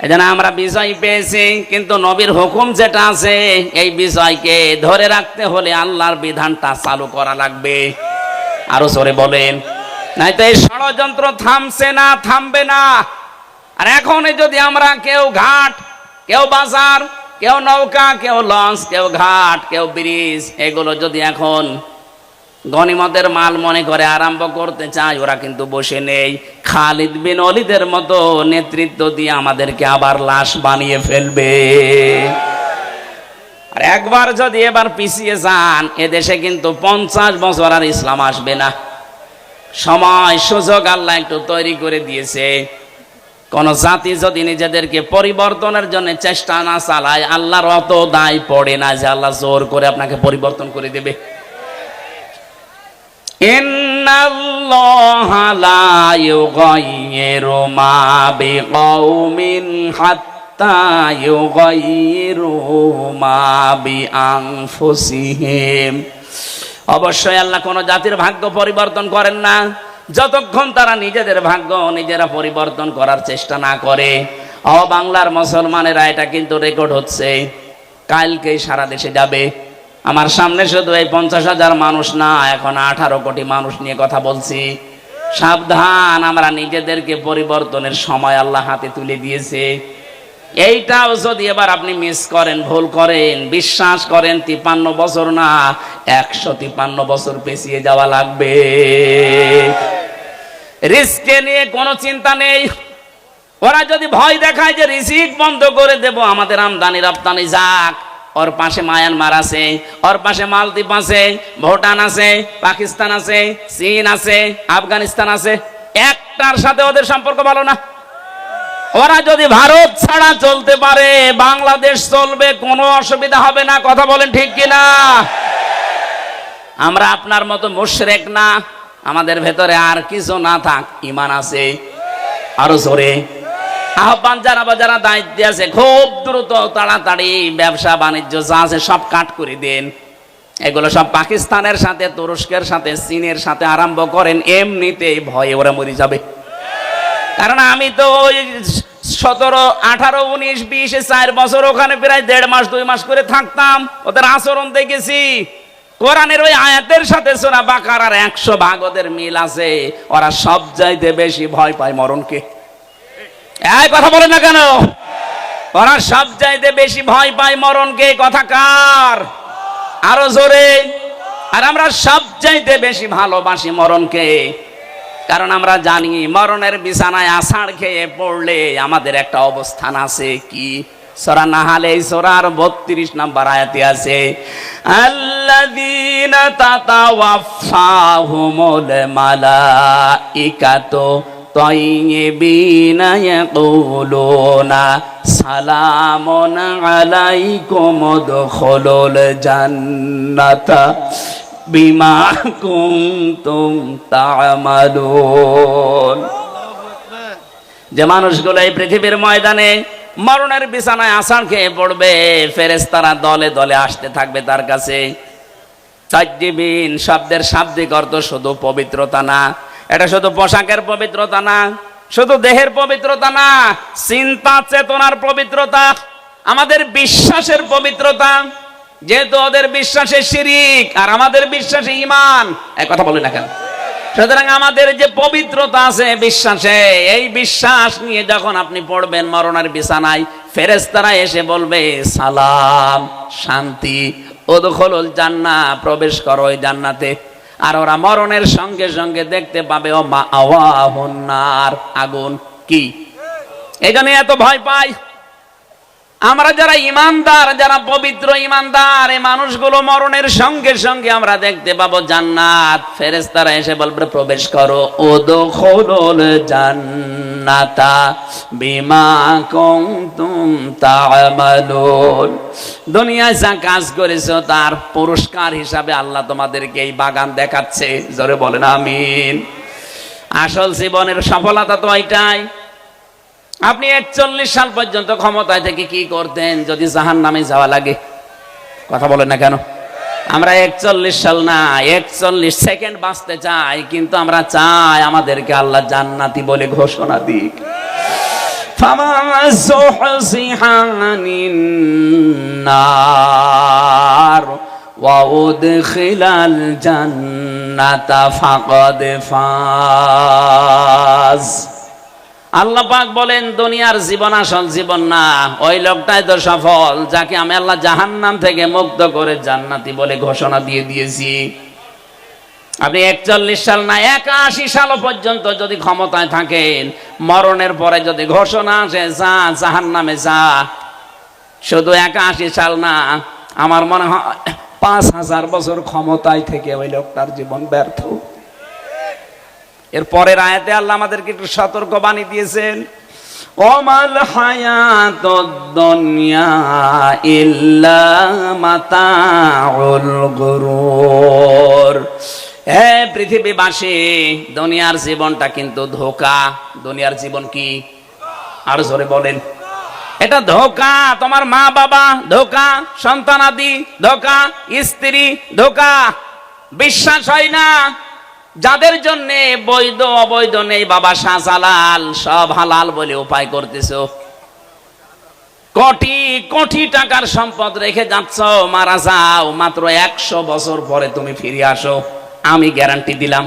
এই জন্য আমরা বিজয় পেয়েছি, কিন্তু নবীর হুকুম যেটা আছে এই বিজয়কে ধরে রাখতে হলে আল্লাহর বিধানটা চালু করা লাগবে। আরো জোরে বলেন, নাই তো এই ষড়যন্ত্র থামছে না, থামবে না। আর এখন যদি আমরা কেউ ঘাট, কেউ বাজার, কেউ নৌকা, কেউ লঞ্চ, কেউ ঘাট, কেউ ব্রিজ, এগুলো যদি এখন গনিমতের মাল মনে করে আরম্ভ করতে চায়, ওরা কিন্তু বসে নেই। খালিদ বিন ওয়ালিদের মতো নেতৃত্ব দিয়ে আমাদেরকে আবার লাশ বানিয়ে ফেলবে। আর একবার যদি এবার পিছিয়ে যান, এদেশে কিন্তু 50 বছর আর ইসলাম আসবে না। সময় সুযোগ আল্লাহ একটু তৈরি করে দিয়েছে। কোন জাতি যদি নিজেদেরকে পরিবর্তনের জন্য চেষ্টা না চালায়, আল্লাহর অত দায় পড়ে না যে আল্লাহ জোর করে আপনাকে পরিবর্তন করে দেবে। ইন্নাল্লাহা লা ইউগাইয়িরু মা বিকাউমিন হাত্তা ইউগাইয়িরু মা বিআনফুসিহিম। অবশ্যই আল্লাহ কোন জাতির ভাগ্য পরিবর্তন করেন না যতক্ষণ তারা নিজেদের ভাগ্য নিজেরা পরিবর্তন করার চেষ্টা না করে। বাংলার মুসলমানেরা, এটা কিন্তু রেকর্ড হচ্ছে, কালকেই সারা দেশে যাবে। আমার সামনে শুধু এই 50,000 মানুষ না, এখন 18 কোটি মানুষ নিয়ে কথা বলছি। সাবধান, আমরা নিজেদেরকে পরিবর্তনের সময় আল্লাহ হাতে তুলে দিয়েছে। এইটাও যদি এবার আপনি মিস করেন, ভুল করেন, বিশ্বাস করেন 53 বছর না 153 বছর পেছিয়ে যাওয়া লাগবে। রিস্কে নিয়ে কোনো চিন্তা নেই। ওরা যদি ভয় দেখায় যে রিজিক বন্ধ করে দেব, আমাদের আমদানি রপ্তানি যাক, ওর পাশে মায়ানমার আছে, ওর পাশে মালদ্বীপ আছে, ভুটান আছে, পাকিস্তান আছে, চীন আছে, আফগানিস্তান আছে, একটার সাথে ওদের সম্পর্ক ভালো না। ওরা যদি ভারত ছাড়া চলতে পারে, বাংলাদেশ চলবে, কোনো অসুবিধা হবে না। কথা বলেন ঠিক কিনা? আমরা আপনার মতো মুশরিক না, আমাদের ভেতরে আর কিছু না থাক, ঈমান আছে। আরো জোরে আহ্বান জানাবো, যারা দায়িত্বে আছে খুব দ্রুত তাড়াতাড়ি ব্যবসা বাণিজ্য যা আছে সব কাট করে দেন। এগুলো সব পাকিস্তানের সাথে, তুরস্কের সাথে, চীনের সাথে আরম্ভ করেন, এমনিতেই ভয়ে ওরা মরে যাবে। কারণ আমি তো ওই 17, 18, 19, 20, 4 বছর ওখানে প্রায় 1.5 মাস 2 মাস করে থাকতাম, ওদের আচরণ দেখেছি। কোরআনের ওই আয়াতের সাথে সূরা বাকারার 100 ভাগ ওদের মিল আছে। ওরা সব চাইতে বেশি ভয় পায় মরণকে। এই কথা বলে না কেন? ওরা সব চাইতে বেশি ভয় পায় মরণকে। কথা কার? আরো জোরে। আর আমরা সব চাইতে বেশি ভালোবাসি মরণকে, কারণ আমরা জানি মরণের বিছানায় আষাঢ় খেয়ে পড়লে আমাদের একটা অবস্থান আছে। কি? সূরা নাহালে সূরার 32 নম্বর আয়াতে আছে, আল্লাযীনা তাতাওয়াফাহুমুল মালাইকাতু তাইয়্যিবিনা ইয়াকুলুনা সালামুন আলাইকুম উদখুলুল জান্নাতা বিমা কুনতুম তা'মালুন। যে মানুষগুলো এই পৃথিবীর ময়দানে মরণের বিছানায় আছাড় খেয়ে পড়বে, ফেরেশতারা দলে দলে আসতে থাকবে তার কাছে। তাইয়্যিবিন শব্দের শাব্দিক অর্থ শুধু পবিত্রতা না, এটা শুধু পোশাকের পবিত্রতা না, শুধু দেহের পবিত্রতা না, চিন্তা চেতনার পবিত্রতা, আমাদের বিশ্বাসের পবিত্রতা। যেহেতু ওদের বিশ্বাসে শিরিক আর আমাদের বিশ্বাসে ঈমান, এক কথা বলি না কেন? সুতরাং আমাদের যে পবিত্রতা আছে বিশ্বাসে, এই বিশ্বাস নিয়ে যখন আপনি পড়বেন মরণের বিছানায়, ফেরেশতারা এসে বলবে সালাম, শান্তি, উদখুলুল জান্নাহ, প্রবেশ করো ওই জান্নাতে। আর ওরা মরণের সঙ্গে সঙ্গে দেখতে পাবে ও মা আওয়াহুন নার, আগুন। কি এই জন্য এত ভয় পাই আমরা যারা ইমানদার, যারা পবিত্র ইমানদার, এই মানুষগুলো মরণের সঙ্গে সঙ্গে আমরা দেখতে পাবো জান্নাত। ফেরেশতারা এসে বলবে প্রবেশ করো, উদখুলুল জান্নাতা বিমা কুনতুম তা'মালুন। দুনিয়ায় যা কাজ করেছো তার পুরস্কার হিসাবে আল্লাহ তোমাদেরকে এই বাগান দেখাচ্ছে। জোরে বলেন আমিন। আসল জীবনের সফলতা তো এটাই। আপনি 41 সাল পর্যন্ত ক্ষমতায় থেকে কি করতেন যদি জাহান্নামে যাওয়া লাগে? কথা বলেন না কেন? আমরা 41 সাল না 41 সেকেন্ড বাঁচতে চাই, কিন্তু আমরা চাই আমাদেরকে আল্লাহ জান্নাতি বলে ঘোষণা দিক। ফামান যুহযিহা আনিন নার ওয়া উদখিলাল জান্নাতা ফাকাদ ফাজ। আল্লাহ পাক বলেন দুনিয়ার জীবন আসল জীবন না, ওই লোকটাই তো সফল যাকে আমি আল্লাহ জাহান্নাম থেকে মুক্ত করে জান্নাতি বলে ঘোষণা দিয়ে দিয়েছি। আপনি 41 সাল না 81 সাল পর্যন্ত যদি ক্ষমতায় থাকেন, মরণের পরে যদি ঘোষণা আসে যা জাহান্নামে যা, শুধু 81 সাল না আমার মনে হয় 5000 বছর ক্ষমতায় থেকে ওই লোকটার জীবন ব্যর্থ। এর পরের আয়াতে আল্লাহ আমাদেরকে একটু সতর্ক বাণী দিয়েছেন, ওমাল হায়াতুদ দুনিয়া ইল্লা মাতাউল গুরুর। হে পৃথিবীবাসী, দুনিয়ার জীবনটা কিন্তু ধোঁকা। দুনিয়ার জীবন কি? আর জোরে বলেন। এটা ধোঁকা। তোমার মা বাবা ধোঁকা, সন্তানাদি ধোঁকা, স্ত্রী ধোঁকা। বিশ্বাস হয় না? যাদের জন্য বৈধ অবৈধ নেই, বাবা শাহজালাল, সব হালাল বলে উপায় করতেছো। কোটি কোটি টাকার সম্পদ রেখে যাচ্ছ, মারা যাও, মাত্র 100 বছর পরে তুমি ফিরে আসো, আমি গ্যারান্টি দিলাম।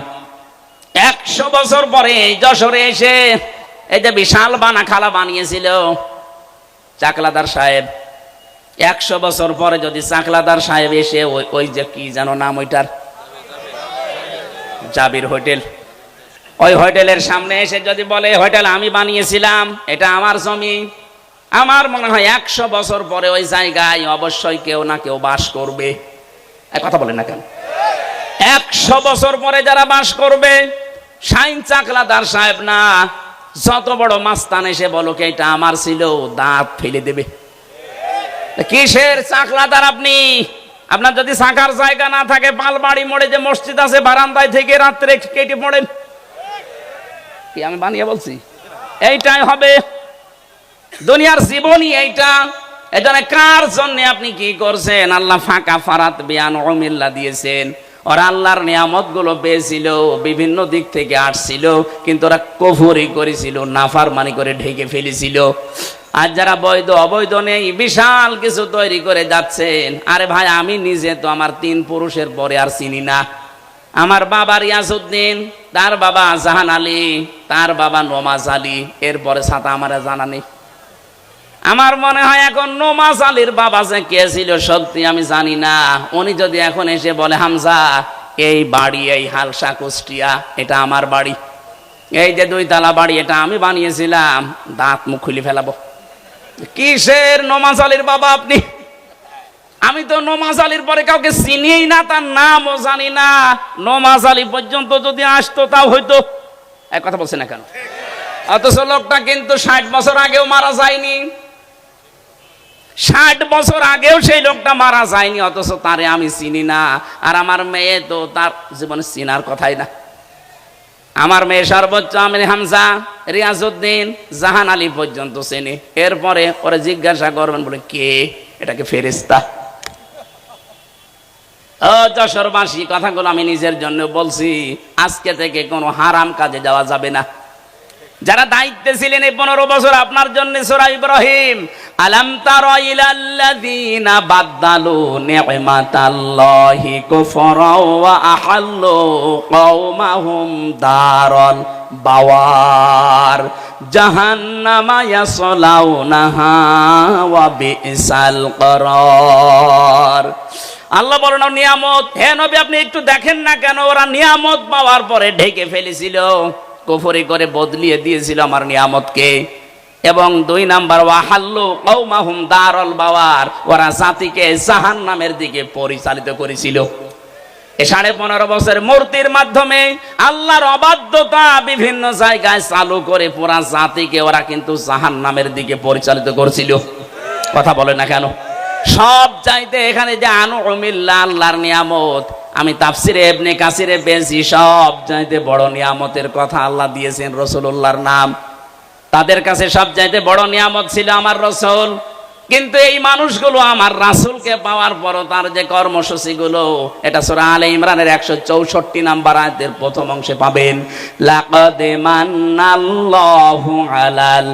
100 বছর পরে এই যশোরে এসে এই যে বিশাল বানা খালা বানিয়েছিল চাকলাদার সাহেব, 100 বছর পরে যদি চাকলাদার সাহেব এসে ওই যে কি যেন নাম ওইটার, জাবির হোটেল, ওই হোটেলের সামনে এসে যদি বলে হোটেল আমি বানিয়েছিলাম, এটা আমার জমি, আমার মনে হয় 100 বছর পরে ওই জায়গায় অবশ্যই কেউ না কেউ বাস করবে। কথা বলেন না কেন? 100 বছর পরে যারা বাস করবে, শাইন চাকলাদার সাহেব না, যত বড় মাস্তান এসে বলো কি এটা আমার ছিল, দাঁত ফেলে দেবে। কিসের চাকলাদার আপনি? আপনার যদি থাকার জায়গা না থাকে, পালবাড়ি মোড়ে যে মসজিদ আছে, বারান্দায় থেকে রাত্রে কেটে পড়েন। কি আমি বানিয়ে বলছি? এইটাই হবে দুনিয়ার জীবনই এইটা। এজন্য কার জন্য আপনি কি করছেন? আল্লাহ ফাঁকা ফারাত বিয়ান উমিল্লা দিয়েছেন। ওরা আল্লাহর নিয়ামত গুলো পেয়েছিল, বিভিন্ন দিক থেকে আসছিল, কিন্তু ওরা কুফরি করেছিল, নাফরমানি করে ঢেকে ফেলেছিল। আর যারা বৈধ অবৈধ নেই, বিশাল কিছু তৈরি করে যাচ্ছেন। আরে ভাই, আমি নিজে তো আমার 3 পুরুষের পরে আর চিনি না। আমার বাবা রিয়াজউদ্দিন, তার বাবা জাহান আলী, তার বাবা নমাজ আলী, এরপরে ছাতা আমার জানা নেই। আমার মনে হয় এখন নমাজ আলীর বাবা যে কে ছিল সত্যি আমি জানি না। উনি যদি এখন এসে বলে হামজা এই বাড়ি, এই হালসা কুষ্টিয়া, এটা আমার বাড়ি, এই যে 2 তলা বাড়ি এটা আমি বানিয়েছিলাম, দাঁত মুখ খুলে ফেলাবো। কিসের নমাজ আলীর বাবা আপনি? আমি তো নমাজ আলীর পরে কাউকে চিনিই না, তার নামও জানি না। নমাজ আলী পর্যন্ত যদি আসতো তাও হয়তো। এক কথা বলছে না কেন? অথচ লোকটা কিন্তু 60 বছর আগেও মারা যায়নি। 60 বছর আগেও সেই লোকটা মারা যায়নি, অথচ তারে আমি চিনি না। আর আমার মেয়ে তো তার জীবনে চিনার কথাই না। আমার মেয়ে সর্বোচ্চ আমির হামজা, রিয়াজউদ্দিন, জাহান আলী পর্যন্ত চেনে। এরপরে ওরা জিজ্ঞাসা করবেন বলে কে? এটাকে ফেরেশতা। ও যশোরবাসী, কথাগুলো আমি নিজের জন্য বলছি। আজকে থেকে কোনো হারাম কাজে যাওয়া যাবে না। যারা দায়িত্বে ছিলেন এই 15 বছর, আপনার জন্য সূরা ইব্রাহিম, আলাম তারা ইলাল্লাযীনা বাদদালু নি'মাতাল্লাহি কুফরা ওয়া আহাল্লু কওমাহুম দারাল বাওয়ার জাহান্নামা ইয়াসলাউনাহা ওয়া বিসাল করার। আল্লাহ বলেন নিয়ামত, হে নবী আপনি একটু দেখেন না কেন ওরা নিয়ামত পাওয়ার পরে ঢেকে ফেলেছিল, কুফরি করে বদলিয়ে দিয়েছিল আমার নিয়ামতকে। এবং 2 নাম্বার ওয়াহাল্লু কওমাহুম দারাল বাওয়ার, ওরা জাতিকে জাহান্নামের দিকে পরিচালিত করেছিল। এই 15.5 বছর মূর্তির মাধ্যমে আল্লাহর অবাধ্যতা বিভিন্ন জায়গায় চালু করে পুরা জাতিকে ওরা কিন্তু জাহান্নামের দিকে পরিচালিত করছিল। কথা বলে না কেন? সব চাইতে এখানে যে আনউমিল্লাহ আল্লাহর নিয়ামত, আমি তাফসিরে ইবনে কাসিরে পেয়েছি, সব চাইতে বড় নিয়ামতের কথা আল্লাহ দিয়েছেন রাসূলুল্লাহর নাম। তাদের কাছে সব চাইতে বড় নিয়ামত ছিল আমার রাসূল। কিন্তু এই মানুষগুলো আমার রাসূলকে পাওয়ার পরও তার যে কর্মসূচিগুলো, এটা সূরা আলে ইমরানের 164 নাম্বার আয়াতের প্রথম অংশে পাবেন, লাকাদ মান্নাল্লাহু আলাল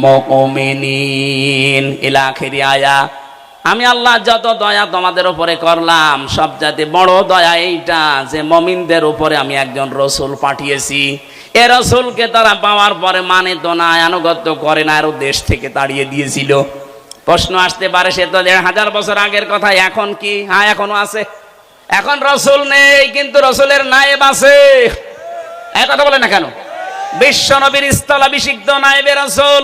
মুমিনিন ইলা আখিরি আয়া। আমি আল্লাহ যত দয়া তোমাদের উপরে করলাম, সবচাইতে বড় দয়া এইটা যে মুমিনদের উপরে আমি একজন রাসূল পাঠিয়েছি। এ রাসূলকে তারা পাওয়ার পরে মানে তো না, আনুগত্য করে না, আরো দেশ থেকে তাড়িয়ে দিয়েছিল। প্রশ্ন আসতে পারে সে তো 1000 বছর আগের কথা, এখন কি? হ্যাঁ এখনো আছে। এখন রাসূল নেই, কিন্তু রাসূলের নায়েব আছে। এই কথা বলে না কেন? বিশ্ব নবীর স্থলাভিষিক্ত নায়েবে রাসূল,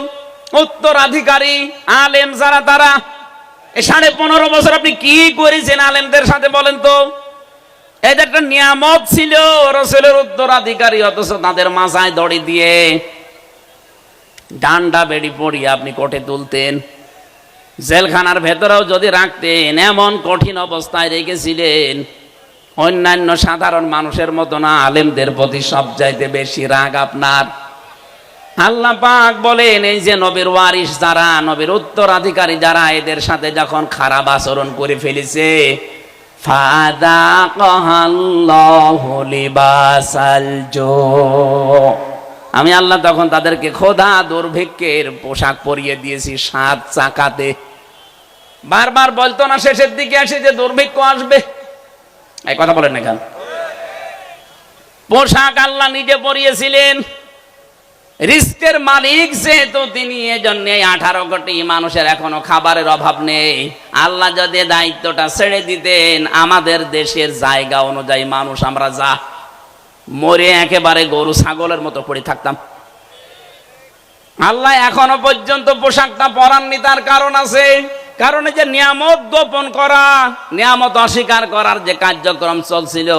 উত্তরাধিকারী আলেম যারা, তারা এই 15.5 বছর আপনি কি করেছেন আলেমদের সাথে বলেন তো? এটা একটা নিয়ামত ছিল রাসূলের উত্তরাধিকারী, অথচ তাদের মাথায় দড়ি দিয়ে ডান্ডা বেড়ি পড়িয়ে আপনি কোটে তুলতেন, জেলখানার ভেতরেও যদি রাখতেন এমন কঠিন অবস্থায় রেখেছিলেন। অন্যান্য সাধারণ মানুষের মতো না, আলেমদের প্রতি সবচাইতে বেশি রাগ আপনার। আল্লাহ পাক বলেন, এই যে নবীর ওয়ারিস যারা, নবীর উত্তরাধিকারী যারা, এদের সাথে যখন খারাপ আচরণ করে ফেলেছে, ফাযাকাল্লাহু লিবাসাল জু, আমি আল্লাহ তখন তাদেরকে ক্ষুধা দুর্ভিক্ষের পোশাক পরিয়ে দিয়েছি 7 চাকাতে। বারবার বলতো না শেষের দিকে এসে যে দুর্ভিক্ষ আসবে? এই কথা বলেন না কেন? পোশাক আল্লাহ নিজে পরিয়েছিলেন। রিস্কের মালিক যেহেতু তিনি, এজন্য 18 কোটি মানুষের এখনো খাবারের অভাব নেই। আল্লাহ যদি দায়িত্বটা ছেড়ে দিতেন, আমাদের দেশের জায়গা অনুযায়ী মানুষ আমরা যা মরে একেবারে গরু ছাগলের মতো পড়ে থাকতাম। আল্লাহ এখনো পর্যন্ত পোশাকটা পরাননি, তার কারণ আছে। কারণ যে নিয়ামত গোপন করা, নিয়ামত অস্বীকার করার যে কার্যক্রম চলছিল,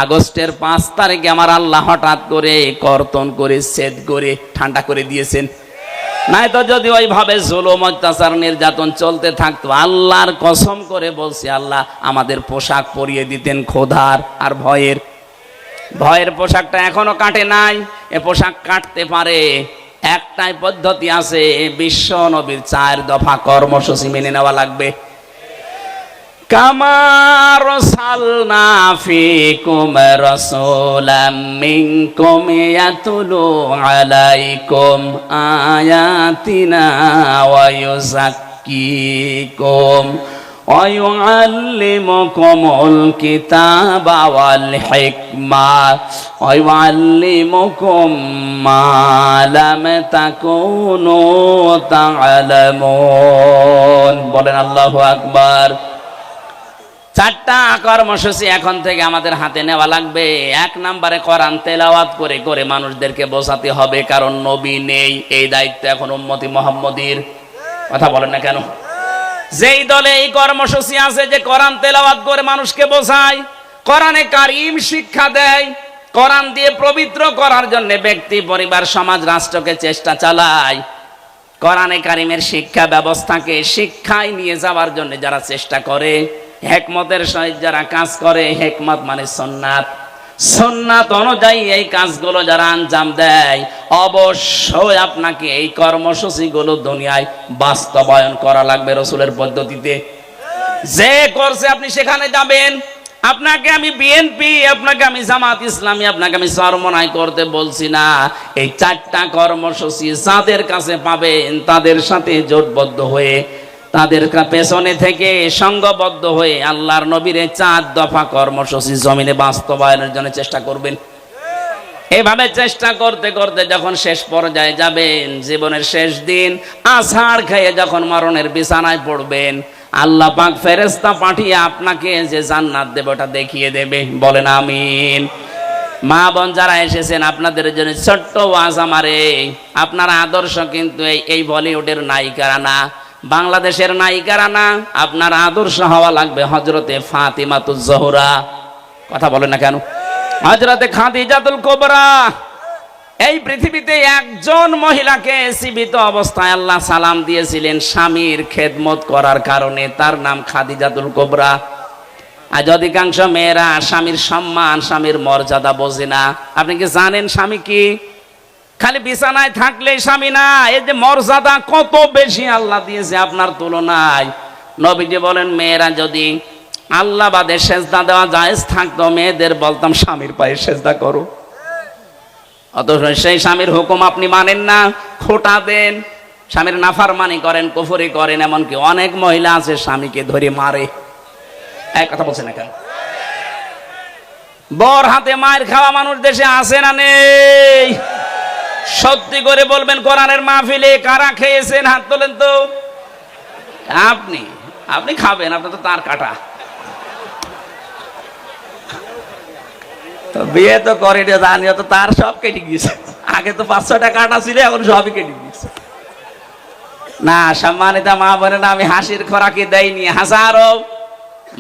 আগস্টের 5 তারিখে আমার আল্লাহ হঠাৎ করে কর্তন করে ছেদ করে ঠান্ডা করে দিয়েছেন। নাই তো যদি ওইভাবে জুলুম অত্যাচার নির্যাতন চলতে থাকতো, আল্লাহর কসম করে বলছি, আল্লাহ আমাদের পোশাক পরিয়ে দিতেন ক্ষুধার আর ভয়ের। ভয়ের পোশাকটা এখনো কাটে নাই। এ পোশাক কাটতে পারে, একটাই পদ্ধতি আছে, বিশ্ব নবীর 4 দফা কর্মসূচি মেনে নেওয়া লাগবে। কামা আরসালনা ফীকুম রাসূলাম মিনকুম ইয়াতুলু আলাইকুম আয়াতিনা ওয়া ইউযাক্কিকুম ওয়া ইউআল্লিমুকুমুল কিতাবা ওয়াল হিকমা ওয়া ইউআল্লিমুকুম মা লাম তাকুনু তা'লামুন। বলেন আল্লাহু আকবার। 4টা কর্মসূচি এখন থেকে আমাদের হাতে নেওয়া লাগবে। 1 নম্বরে কোরআন তেলাওয়াত করে করে মানুষদেরকে বোঝাতে হবে, কারণ নবী নেই। এই দায়িত্ব এখন উম্মতি মুহাম্মদীর। কথা বলেন না কেন? যেই দলে এই কর্মসূচি আছে যে কোরআন তেলাওয়াত করে মানুষকে বোঝায়, কোরআনে কারীম শিক্ষা দেয়, কোরআন দিয়ে পবিত্র করার জন্য ব্যক্তি, পরিবার, সমাজ, রাষ্ট্রকে চেষ্টা চালায়, কোরআনে কারীমের শিক্ষা ব্যবস্থাকে শিক্ষায় নিয়ে যাওয়ার জন্য যারা চেষ্টা করে, হিকমতের সহিত যারা কাজ করে, হিকমত মানে সুন্নাত, সুন্নাত অনুযায়ী এই কাজগুলো যারা আঞ্জাম দেয়, অবশ্যই আপনাকে এই কর্মসূচিগুলো দুনিয়ায় বাস্তবায়ন করা লাগবে রাসূলের পদ্ধতিতে। যে করছে আপনি সেখানে যাবেন। আপনাকে আমি বিএনপি, আপনাকে আমি জামাত ইসলামী, আপনাকে আমি চরমনাই করতে বলছি না। এই 4টা কর্মসূচি যাদের কাছে পাবেন, তাদের সাথে জোটবদ্ধ হয়ে, তাদের পেছনে থেকে সংঘবদ্ধ হয়ে আল্লাহর নবীর 4 দফা কর্মসূচি জমিনে বাস্তবায়নের জন্য চেষ্টা করবেন। এভাবে চেষ্টা করতে করতে যখন শেষ পর্যায়ে যাবেন, জীবনের শেষ দিন, আছাড় খেয়ে যখন মরণের বিছানায় পড়বেন, আল্লাহ পাক ফেরেশতা পাঠিয়ে আপনাকে যে জান্নাত দেবে ওটা দেখিয়ে দেবে। বলেন আমিন। মা বোন যারা এসেছেন, আপনাদের জন্য ছোট্ট ওয়াজ আমারে, আপনার আদর্শ কিন্তু এই বলিউডের নায়িকারা না, বাংলাদেশের নায়িকারা না, আপনার আদর্শ হওয়া লাগবে হযরতে ফাতিমাতুজ জোহরা। কথা বলেন না কেন? হযরতে খাদিজাতুল কুবরা। এই পৃথিবীতে একজন মহিলাকে জীবিত অবস্থায় আল্লাহ সালাম দিয়েছিলেন স্বামীর খেদমত করার কারণে, তার নাম খাদিজাতুল কুবরা। আজ অধিকাংশ মেয়েরা স্বামীর সম্মান, স্বামীর মর্যাদা বোঝে না। আপনি কি জানেন স্বামী কি? খালি বিছানায় থাকলেই স্বামী না, এই যে মর্যাদা কত বেশি আল্লাহ দিয়েছে আপনার তুলনায়। নবীজি বলেন, মেয়েরা যদি আল্লাহ বাদে সেজদা দেওয়া জায়েজ থাকতো, মেয়েদের বলতাম স্বামীর পায়ে সেজদা করো। অথচ সেই স্বামীর হুকুম আপনি মানেন না, খোঁটা দেন, স্বামীর নাফরমানি করেন, কুফরি করেন। এমনকি অনেক মহিলা আছে স্বামীকে ধরে মারে। এক কথা বলছেন না কেন? বর হাতে মায়ের খাওয়া মানুষ দেশে আছে না নেই? সত্যি করে বলবেন, কোরআনের মাহফিলে কারা খেয়েছেন? হাত তোলেন তো। আপনি আপনি খাবেন, আপনি তো তার কাটা। বিয়ে তো করে জানি, তো তার সব কেটে গিয়েছে। আগে তো 5-6টা কাটা ছিল, এখন সবই কেটে গিয়েছে। না সম্মানিত মা বোনেরা, আমি হাসির খোরাকি দেইনি। হাজারো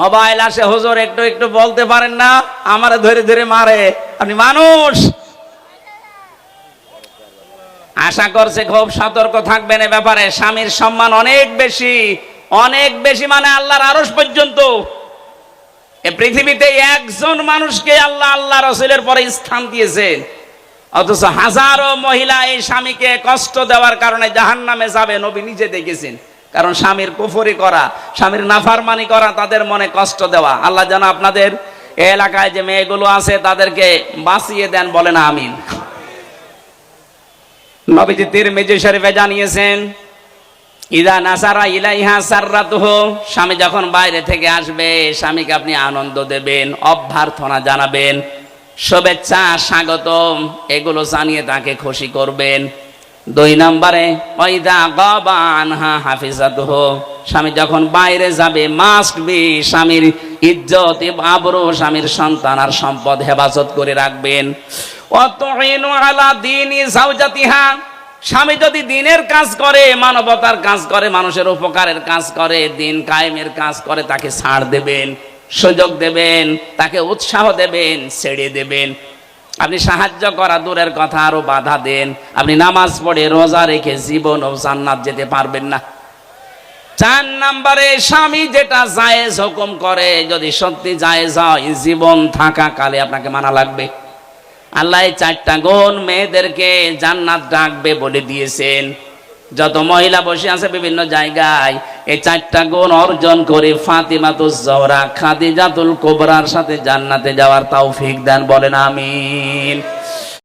মোবাইল আসে, হুজুর একটু একটু বলতে পারেন না, আমারে ধরে ধরে মারে। আপনি মানুষ, আশা করছে খুব সতর্ক থাকবেন এ ব্যাপারে। স্বামীর সম্মান অনেক বেশি, অনেক বেশি, মানে আল্লাহর আরশ পর্যন্ত। এ পৃথিবীতে একজন মানুষকে আল্লাহ আল্লাহ রাসূলের পরে স্থান দিয়েছেন, অথচ হাজারো মহিলা এই স্বামীকে কষ্ট দেওয়ার কারণে জাহান্নামে যাবে, নবী নিজে দেখেছেন। কারণ স্বামীর কুফরি করা, স্বামীর নাফরমানি করা, তাদের মনে কষ্ট দেওয়া। আল্লাহ যেন আপনাদের এই এলাকায় যে মেয়েগুলো আছে তাদেরকে বাঁচিয়ে দেন, বলেন আমিন। নবীজি তিরমিজি শরীফে জানিয়েছেন, ইদা নাসারা ইলাইহা সাররাতুহু, স্বামী যখন বাইরে থেকে আসবে স্বামীকে আপনি আনন্দ দেবেন, অভ্যর্থনা জানাবেন, শুভেচ্ছা স্বাগতম এগুলো জানিয়ে তাকে খুশি করবেন। 2 নম্বরে ওয়াইদা গাবা আনহা হাফিজাতুহু, স্বামী যখন বাইরে যাবে মাস্ট বি স্বামীর ইজ্জত আবরু, স্বামীর সন্তান আর সম্পদ হেফাজত করে রাখবেন। ওয়াতুইনু আলা দীনি যাওজাতিহা, স্বামী যদি দিনের কাজ করে, মানবতার কাজ করে, মানুষের উপকারের কাজ করে, দিন কায়েমের কাজ করে, তাকে ছাড় দেবেন, সুযোগ দেবেন, তাকে উৎসাহ দেবেন, ছেড়ে দেবেন। আপনি সাহায্য করা দূরের কথা, আরো বাধা দেন। আপনি নামাজ পড়ে রোজা রেখে জীবন ও জান্নাত যেতে পারবেন না। 4 নম্বরে স্বামী যেটা জায়েজ হুকুম করে, যদি সত্যি জায়েজ হয়, জীবন থাকা কালে আপনাকে মানা লাগবে। আল্লাহ এই 4টা গুণ মেয়েদেরকে জান্নাত ডাকবে বলে দিয়েছেন। যত মহিলা বসে আছে বিভিন্ন জায়গায়, এই 4টা গুণ অর্জন করে ফাতিমাতুজ জহরা খাদিজাতুল কুবরার সাথে জান্নাতে যাওয়ার তৌফিক দেন, বলেন আমিন।